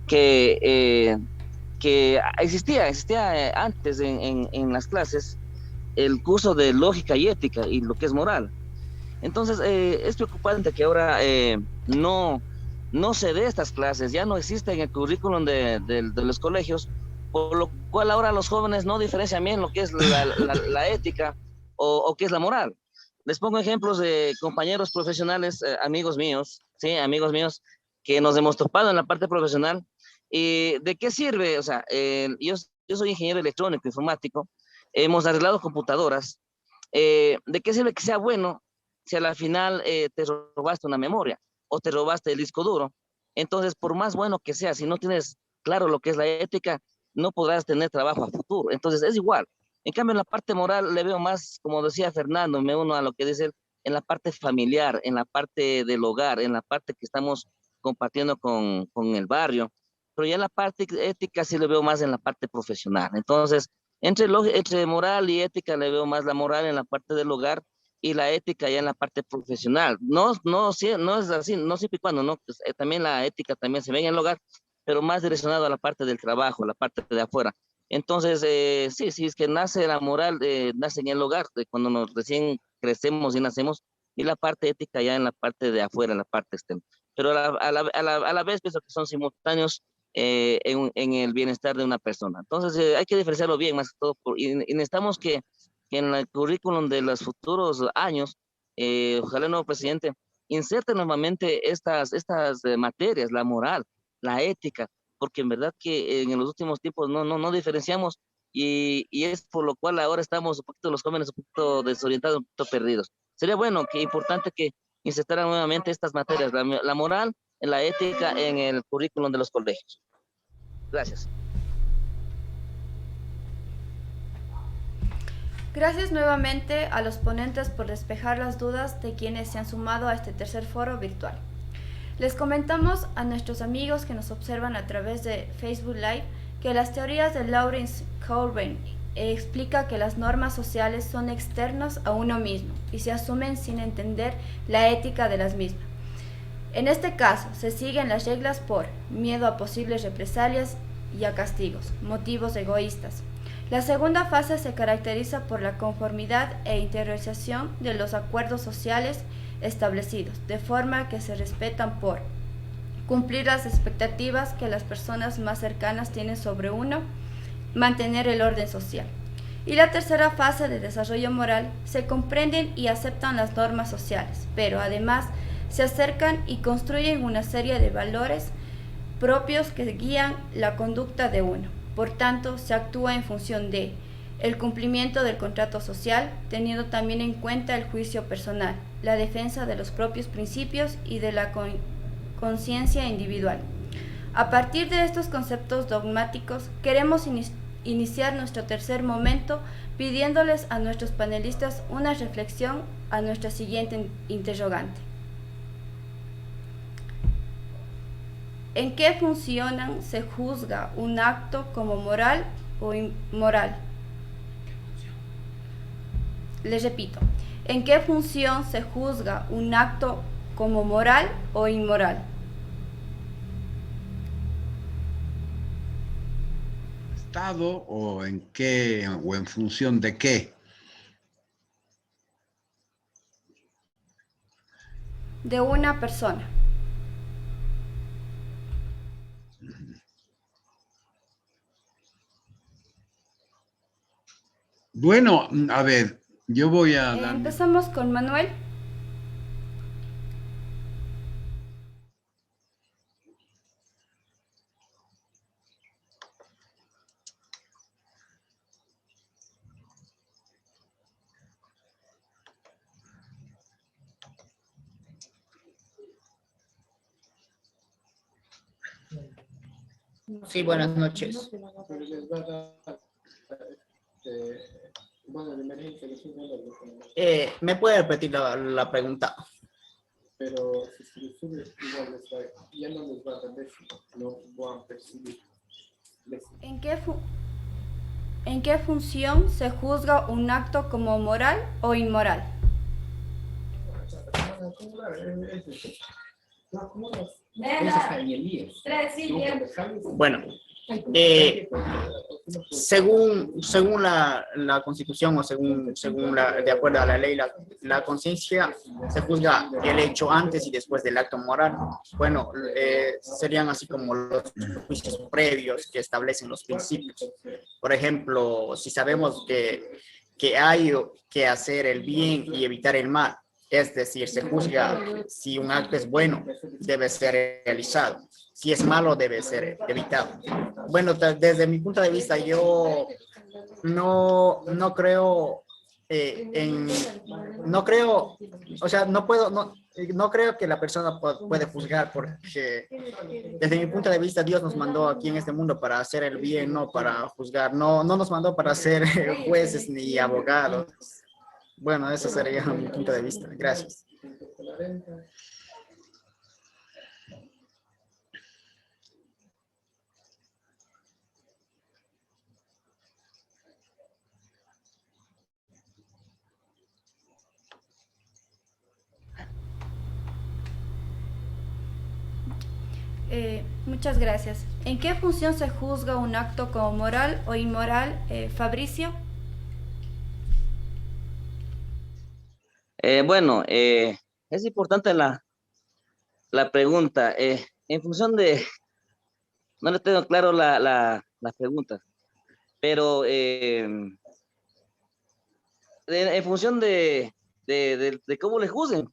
que, que existía antes en las clases el curso de lógica y ética y lo que es moral. Entonces, es preocupante que ahora no se dé estas clases, ya no existe en el currículum de los colegios, por lo cual ahora los jóvenes no diferencian bien lo que es la ética o qué es la moral. Les pongo ejemplos de compañeros profesionales, amigos míos, sí, amigos míos, que nos hemos topado en la parte profesional. ¿Y de qué sirve? O sea, yo soy ingeniero electrónico, informático, hemos arreglado computadoras. ¿De qué sirve que sea bueno si a la final te robaste una memoria o te robaste el disco duro? Entonces, por más bueno que sea, si no tienes claro lo que es la ética, no podrás tener trabajo a futuro. Entonces, es igual. En cambio, en la parte moral le veo más, como decía Fernando, me uno a lo que dice él, en la parte familiar, en la parte del hogar, en la parte que estamos compartiendo con el barrio. Pero ya en la parte ética sí le veo más en la parte profesional. Entonces, entre moral y ética le veo más la moral en la parte del hogar y la ética ya en la parte profesional. No es así, no siempre y cuando, ¿no? Pues, también la ética también se ve en el hogar, pero más direccionado a la parte del trabajo, la parte de afuera. Entonces, sí, es que nace la moral, nace en el hogar, cuando nos recién crecemos y nacemos, y la parte ética ya en la parte de afuera, en la parte externa. Pero a la vez pienso que son simultáneos en el bienestar de una persona. Entonces, hay que diferenciarlo bien, más que todo, y necesitamos que en el currículum de los futuros años, ojalá el nuevo presidente inserte nuevamente estas materias, la moral, la ética, porque en verdad que en los últimos tiempos no diferenciamos y es por lo cual ahora estamos un poquito los jóvenes un poquito desorientados, un poquito perdidos. Sería bueno, que importante que insertaran nuevamente estas materias, la moral, la ética en el currículum de los colegios. Gracias. Gracias nuevamente a los ponentes por despejar las dudas de quienes se han sumado a este tercer foro virtual. Les comentamos a nuestros amigos que nos observan a través de Facebook Live que las teorías de Lawrence Kohlberg explica que las normas sociales son externas a uno mismo y se asumen sin entender la ética de las mismas. En este caso, se siguen las reglas por miedo a posibles represalias y a castigos, motivos egoístas. La segunda fase se caracteriza por la conformidad e interiorización de los acuerdos sociales establecidos, de forma que se respetan por cumplir las expectativas que las personas más cercanas tienen sobre uno, mantener el orden social. Y la tercera fase de desarrollo moral se comprenden y aceptan las normas sociales, pero además se acercan y construyen una serie de valores propios que guían la conducta de uno. Por tanto, se actúa en función de el cumplimiento del contrato social, teniendo también en cuenta el juicio personal, la defensa de los propios principios y de la conciencia individual. A partir de estos conceptos dogmáticos, queremos iniciar nuestro tercer momento pidiéndoles a nuestros panelistas una reflexión a nuestra siguiente interrogante. ¿En qué funcionan se juzga un acto como moral o inmoral? Les repito, ¿en qué función se juzga un acto como moral o inmoral? ¿Estado o en qué o en función de qué? De una persona. Bueno, a ver, yo voy a dar... Empezamos con Manuel. Sí, buenas noches. ¿Me puede repetir la pregunta? Pero si les sube, igual ya no les va a atender, no van a percibir. ¿En qué función se juzga un acto como moral o inmoral? Bueno, según la Constitución o de acuerdo a la ley, la conciencia se juzga el hecho antes y después del acto moral. Bueno, serían así como los juicios previos que establecen los principios. Por ejemplo, si sabemos que hay que hacer el bien y evitar el mal, es decir, se juzga si un acto es bueno, debe ser realizado. Si es malo, debe ser evitado. Bueno, desde mi punto de vista, yo no creo no creo, o sea, no creo que la persona puede juzgar, porque desde mi punto de vista Dios nos mandó aquí en este mundo para hacer el bien, no para juzgar. No nos mandó para ser jueces ni abogados. Bueno, eso sería mi punto de vista. Gracias. Muchas gracias. ¿En qué función se juzga un acto como moral o inmoral, Fabricio? Bueno, es importante la pregunta. En función de, no le tengo claro la pregunta, pero en función de cómo le juzguen,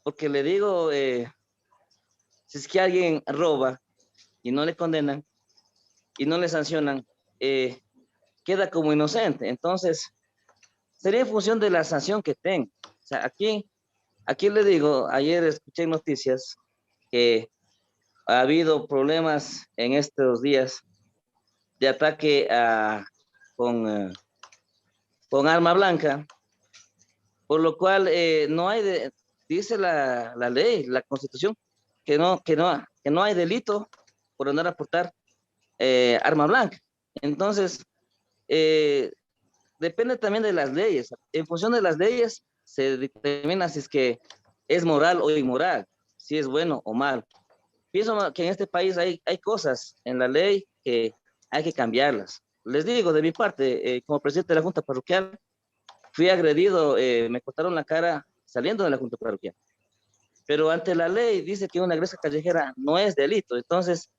porque le digo, si es que alguien roba y no le condenan y no le sancionan, queda como inocente. Entonces, sería en función de la sanción que tenga. O sea, aquí le digo, ayer escuché noticias que ha habido problemas en estos días de ataque con arma blanca, por lo cual no hay, dice la ley, la Constitución, que no hay delito por andar a portar arma blanca. Entonces, depende también de las leyes. En función de las leyes se determina si es que es moral o inmoral, si es bueno o mal. Pienso que en este país hay cosas en la ley que hay que cambiarlas. Les digo, de mi parte, como presidente de la Junta Parroquial, fui agredido, me cortaron la cara saliendo de la Junta Parroquial. Pero ante la ley dice que una agresión callejera no es delito. Entonces,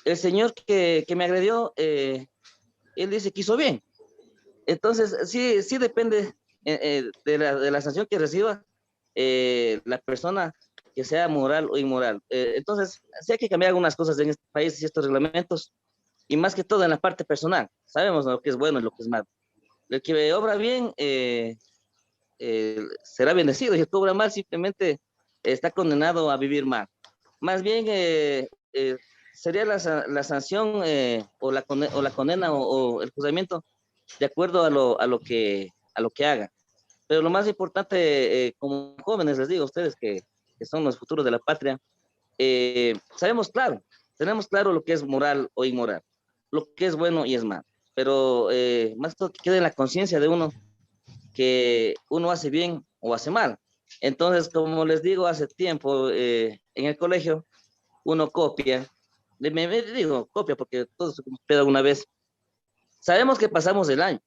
el señor que me agredió, él dice que hizo bien. Entonces, sí depende de la sanción que reciba la persona, que sea moral o inmoral. Entonces, sí hay que cambiar algunas cosas en este país y estos reglamentos, y más que todo en la parte personal. Sabemos lo que es bueno y lo que es malo. El que obra bien será bendecido, y el que obra mal simplemente está condenado a vivir mal. Más bien sería la sanción o la condena o el juzgamiento de acuerdo a lo que haga. Pero lo más importante, como jóvenes, les digo a ustedes que son los futuros de la patria, tenemos claro lo que es moral o inmoral, lo que es bueno y es malo. Pero más todo que quede en la conciencia de uno que uno hace bien o hace mal. Entonces, como les digo, hace tiempo en el colegio uno copia, me digo copia porque todos se copian alguna vez. Sabemos que pasamos el año,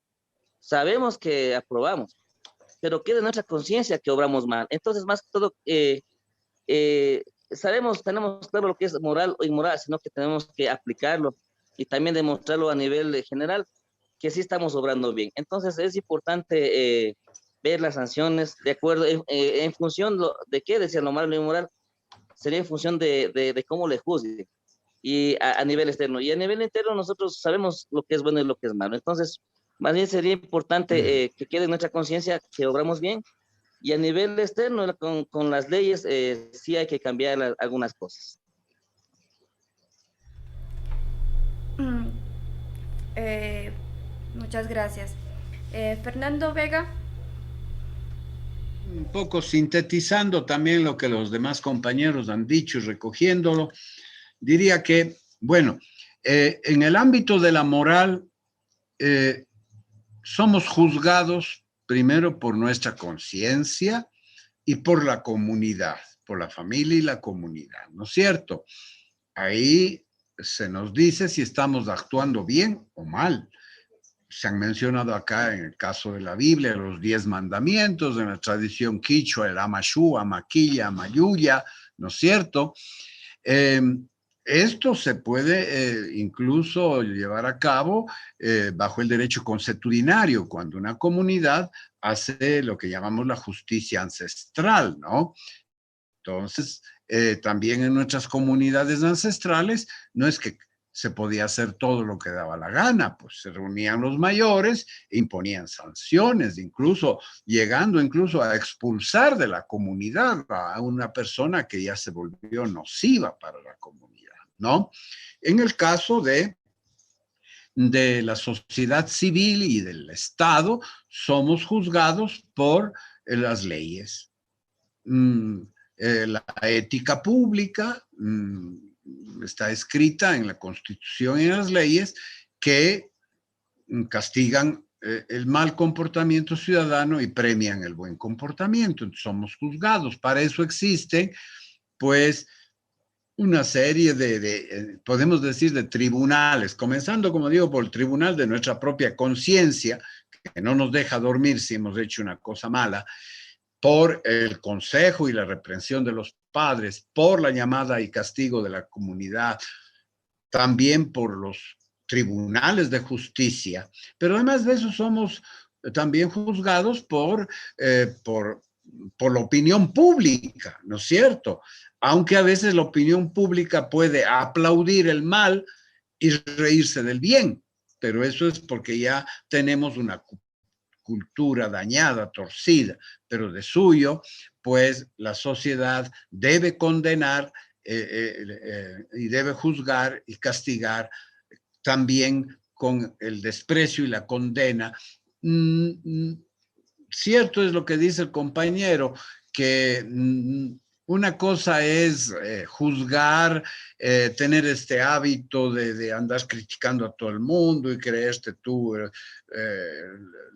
sabemos que aprobamos, pero queda en nuestra conciencia que obramos mal. Entonces, más que todo, tenemos claro lo que es moral o inmoral, sino que tenemos que aplicarlo y también demostrarlo a nivel general, que sí estamos obrando bien. Entonces es importante ver las sanciones de acuerdo, en función de qué decía lo malo y lo inmoral, sería en función de cómo le juzgue, y a nivel externo. Y a nivel interno nosotros sabemos lo que es bueno y lo que es malo. Entonces, más bien sería importante que quede en nuestra conciencia que obramos bien, y a nivel externo, con las leyes, sí hay que cambiar algunas cosas. Mm, eh, muchas gracias. Fernando Vega. Un poco sintetizando también lo que los demás compañeros han dicho y recogiéndolo, diría que, bueno, en el ámbito de la moral, somos juzgados primero por nuestra conciencia y por la comunidad, por la familia y la comunidad, ¿no es cierto? Ahí se nos dice si estamos actuando bien o mal. Se han mencionado acá en el caso de la Biblia los 10 mandamientos, en la tradición quichua, el Amashu, Amaquilla, Amayuya, ¿no es cierto? Eh, Esto se puede incluso llevar a cabo bajo el derecho consuetudinario, cuando una comunidad hace lo que llamamos la justicia ancestral, ¿no? Entonces, también en nuestras comunidades ancestrales, no es que se podía hacer todo lo que daba la gana, pues se reunían los mayores e imponían sanciones, incluso llegando incluso a expulsar de la comunidad a una persona que ya se volvió nociva para la comunidad, ¿no? En el caso de la sociedad civil y del Estado, somos juzgados por las leyes. La ética pública está escrita en la Constitución y en las leyes que castigan el mal comportamiento ciudadano y premian el buen comportamiento. Entonces, somos juzgados. Para eso existen, pues, una serie podemos decir, de tribunales, comenzando, como digo, por el tribunal de nuestra propia conciencia, que no nos deja dormir si hemos hecho una cosa mala, por el consejo y la reprensión de los padres, por la llamada y castigo de la comunidad, también por los tribunales de justicia, pero además de eso somos también juzgados por la opinión pública, ¿no es cierto? Aunque a veces la opinión pública puede aplaudir el mal y reírse del bien, pero eso es porque ya tenemos una cultura dañada, torcida, pero de suyo, pues la sociedad debe condenar y debe juzgar y castigar también con el desprecio y la condena. Cierto es lo que dice el compañero, que una cosa es juzgar, tener este hábito de andar criticando a todo el mundo y creerte tú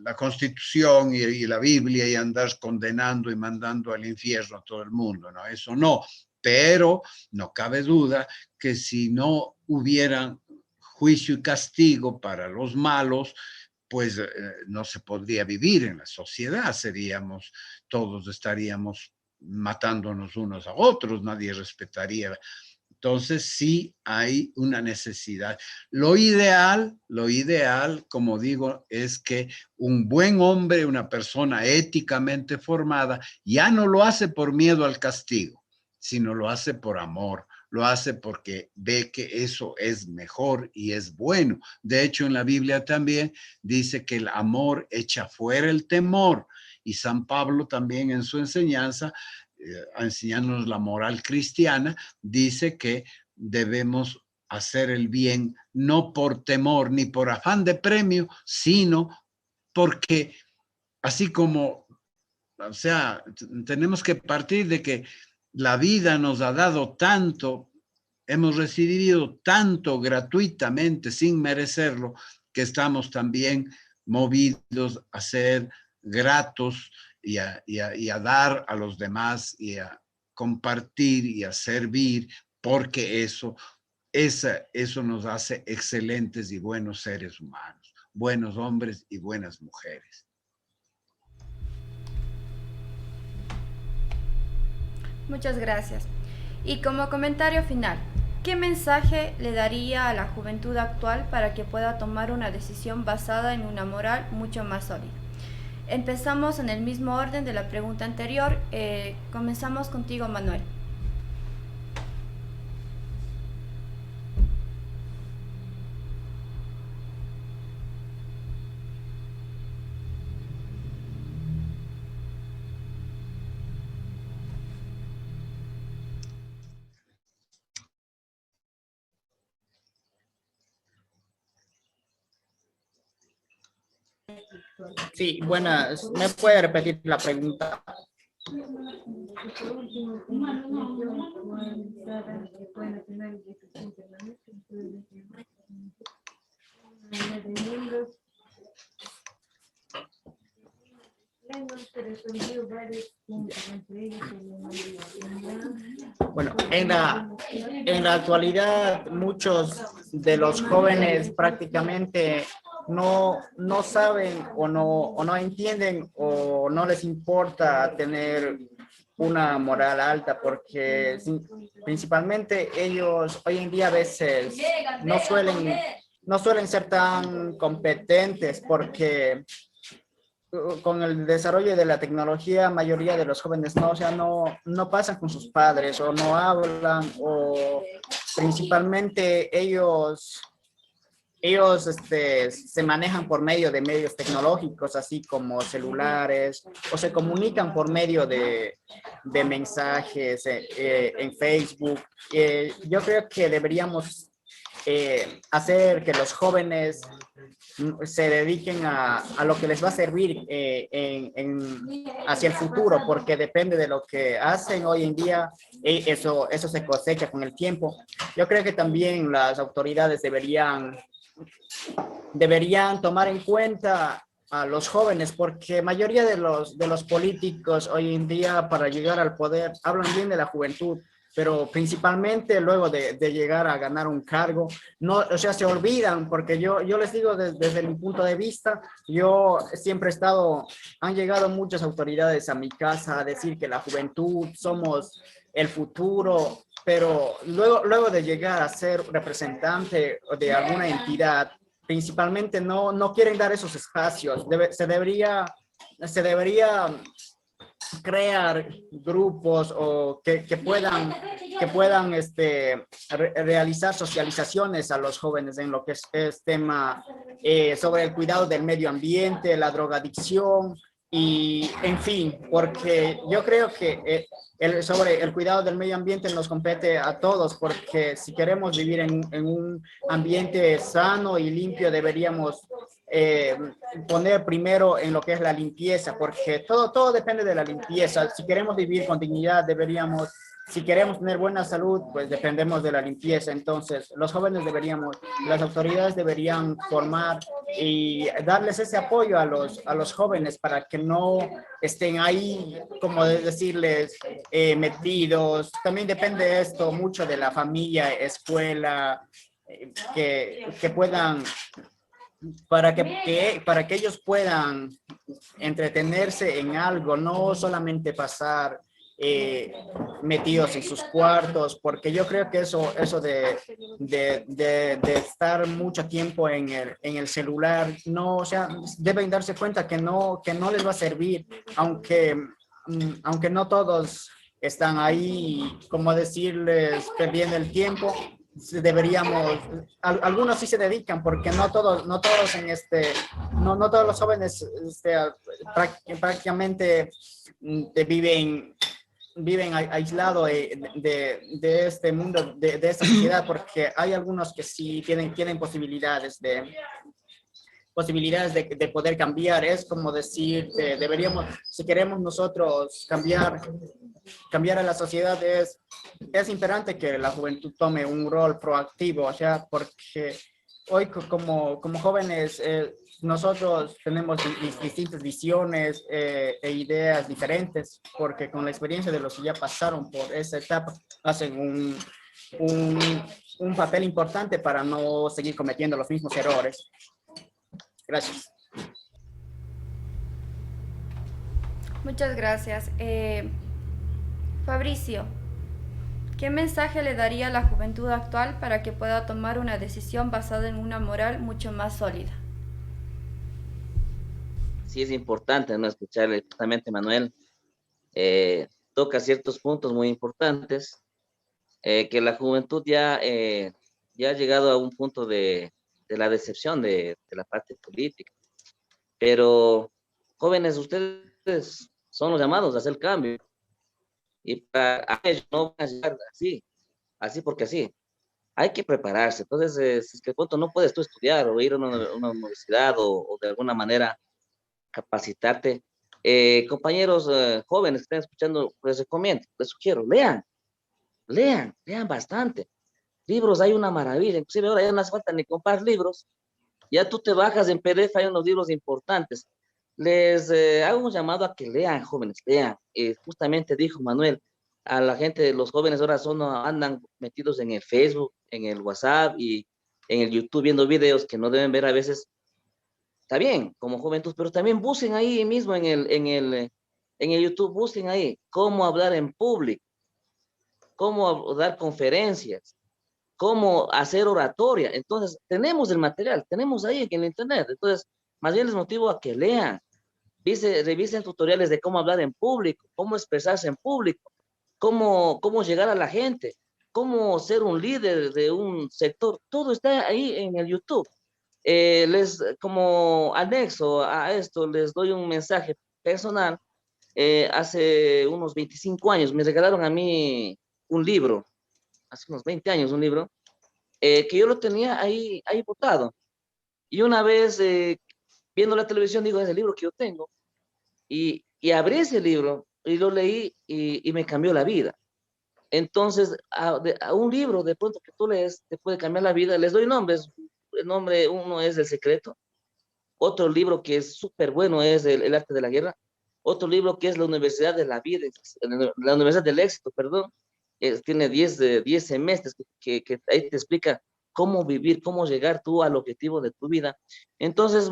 la Constitución y la Biblia y andar condenando y mandando al infierno a todo el mundo, ¿no? Eso no, pero no cabe duda que si no hubiera juicio y castigo para los malos, pues no se podría vivir en la sociedad, todos estaríamos matándonos unos a otros, nadie respetaría. Entonces sí hay una necesidad. Lo ideal, como digo, es que un buen hombre, una persona éticamente formada, ya no lo hace por miedo al castigo, sino lo hace por amor, lo hace porque ve que eso es mejor y es bueno. De hecho, en la Biblia también dice que el amor echa fuera el temor. Y San Pablo también en su enseñanza, enseñándonos la moral cristiana, dice que debemos hacer el bien no por temor ni por afán de premio, sino porque así como, o sea, tenemos que partir de que la vida nos ha dado tanto, hemos recibido tanto gratuitamente sin merecerlo, que estamos también movidos a ser gratos y a dar a los demás y a compartir y a servir, porque eso nos hace excelentes y buenos seres humanos, buenos hombres y buenas mujeres. Muchas gracias. Y como comentario final, ¿Qué mensaje le daría a la juventud actual para que pueda tomar una decisión basada en una moral mucho más sólida? Empezamos en el mismo orden de la pregunta anterior. Comenzamos contigo, Manuel. Sí, buenas. ¿Me puede repetir la pregunta? Bueno, en la actualidad muchos de los jóvenes prácticamente no saben o no entienden o no les importa tener una moral alta porque principalmente ellos hoy en día a veces no suelen ser tan competentes porque con el desarrollo de la tecnología, mayoría de los jóvenes no, o sea, no pasan con sus padres o no hablan o principalmente ellos se manejan por medio de medios tecnológicos, así como celulares, o se comunican por medio de mensajes en Facebook. Yo creo que deberíamos hacer que los jóvenes se dediquen a lo que les va a servir hacia el futuro, porque depende de lo que hacen hoy en día, eso se cosecha con el tiempo. Yo creo que también las autoridades deberían tomar en cuenta a los jóvenes, porque mayoría de los políticos hoy en día para llegar al poder hablan bien de la juventud, pero principalmente luego de llegar a ganar un cargo, no, o sea, se olvidan, porque yo les digo desde mi punto de vista, yo siempre he estado, han llegado muchas autoridades a mi casa a decir que la juventud somos el futuro, pero luego de llegar a ser representante de alguna entidad, principalmente no quieren dar esos espacios. Se debería crear grupos o que puedan realizar socializaciones a los jóvenes en lo que es tema sobre el cuidado del medio ambiente, la drogadicción y en fin, porque yo creo que sobre el cuidado del medio ambiente nos compete a todos, porque si queremos vivir en un ambiente sano y limpio, deberíamos poner primero en lo que es la limpieza, porque todo depende de la limpieza. Si queremos vivir con dignidad, si queremos tener buena salud, pues dependemos de la limpieza. Entonces, las autoridades deberían formar y darles ese apoyo a los jóvenes para que no estén ahí, como decirles, metidos. También depende esto mucho de la familia, escuela, que puedan para que ellos puedan entretenerse en algo, no solamente pasar metidos en sus cuartos, porque yo creo que eso de estar mucho tiempo en el celular, no, o sea, deben darse cuenta que no les va a servir, aunque no todos están ahí, como decirles, perdiendo el tiempo. Algunos sí se dedican, porque no todos no todos los jóvenes prácticamente viven aislados de este mundo, de esta sociedad, porque hay algunos que sí tienen posibilidades de poder cambiar. Es como decir, si queremos nosotros cambiar a la sociedad, es importante que la juventud tome un rol proactivo, o sea, porque hoy como jóvenes nosotros tenemos distintas visiones e ideas diferentes, porque con la experiencia de los que ya pasaron por esa etapa, hacen un papel importante para no seguir cometiendo los mismos errores. Gracias. Muchas gracias. Fabricio, ¿Qué mensaje le daría a la juventud actual para que pueda tomar una decisión basada en una moral mucho más sólida? Sí es importante, ¿no? Escucharle justamente, Manuel. Toca ciertos puntos muy importantes, que la juventud ya ha llegado a un punto de la decepción de la parte política. Pero, jóvenes, ustedes son los llamados a hacer el cambio. Y para ellos no van a llegar así porque así. Hay que prepararse. Entonces, si es que de pronto no puedes tú estudiar o ir a una universidad o de alguna manera capacitarte, compañeros jóvenes que estén escuchando, les recomiendo, les sugiero, lean bastante. Libros hay una maravilla, inclusive ahora ya no hace falta ni comprar libros, ya tú te bajas en PDF, hay unos libros importantes. Les hago un llamado a que lean, jóvenes, lean. Justamente dijo Manuel, a la gente, los jóvenes ahora andan metidos en el Facebook, en el WhatsApp y en el YouTube viendo videos que no deben ver a veces. Está bien, como juventud, pero también busquen ahí mismo en el YouTube, busquen ahí cómo hablar en público, cómo dar conferencias, cómo hacer oratoria. Entonces, tenemos el material, tenemos ahí en el internet. Entonces, más bien les motivo a que lean, revisen tutoriales de cómo hablar en público, cómo expresarse en público, cómo llegar a la gente, cómo ser un líder de un sector. Todo está ahí en el YouTube. Como anexo a esto, les doy un mensaje personal. Hace unos 25 años me regalaron a mí un libro, hace unos 20 años un libro, que yo lo tenía ahí botado. Y una vez viendo la televisión, digo, es el libro que yo tengo. Y abrí ese libro y lo leí y me cambió la vida. Entonces, a un libro de pronto que tú lees te puede cambiar la vida. Les doy nombres. El nombre, uno es El Secreto. Otro libro que es súper bueno es el Arte de la Guerra. Otro libro que es La Universidad de la Vida, la Universidad del Éxito, perdón. Tiene 10 semestres que ahí te explica cómo vivir, cómo llegar tú al objetivo de tu vida. Entonces,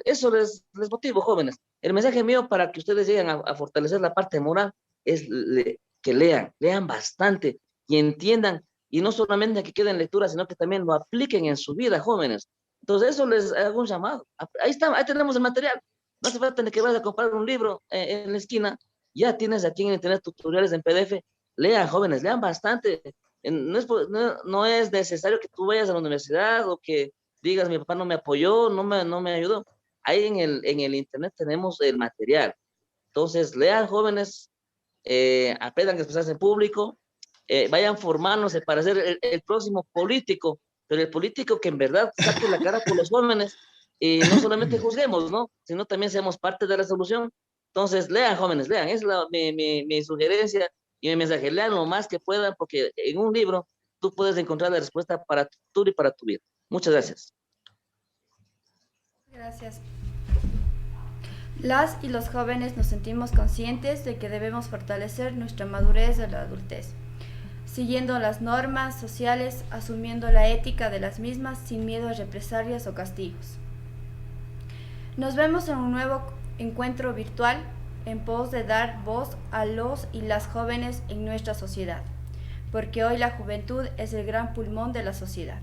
eso les motivo, jóvenes. El mensaje mío para que ustedes lleguen a fortalecer la parte moral es que lean bastante y entiendan, y no solamente que queden lecturas, sino que también lo apliquen en su vida, jóvenes. Entonces, eso les hago un llamado. Ahí está, ahí tenemos el material. No hace falta ni que vayas a comprar un libro en la esquina. Ya tienes aquí en internet tutoriales en PDF. Lean, jóvenes, lean bastante. No es necesario que tú vayas a la universidad o que digas, mi papá no me apoyó, no me ayudó. Ahí en el internet tenemos el material. Entonces, lean, jóvenes, aprendan a expresarse en público, vayan formándose para ser el próximo político, pero el político que en verdad saque la cara por los jóvenes y no solamente juzguemos, ¿no? Sino también seamos parte de la solución. Entonces, lean, jóvenes, lean. Es mi sugerencia y mi mensaje. Lean lo más que puedan, porque en un libro tú puedes encontrar la respuesta para tu futuro y para tu vida. Muchas gracias. Gracias. Las y los jóvenes nos sentimos conscientes de que debemos fortalecer nuestra madurez de la adultez, siguiendo las normas sociales, asumiendo la ética de las mismas sin miedo a represalias o castigos. Nos vemos en un nuevo encuentro virtual en pos de dar voz a los y las jóvenes en nuestra sociedad, porque hoy la juventud es el gran pulmón de la sociedad.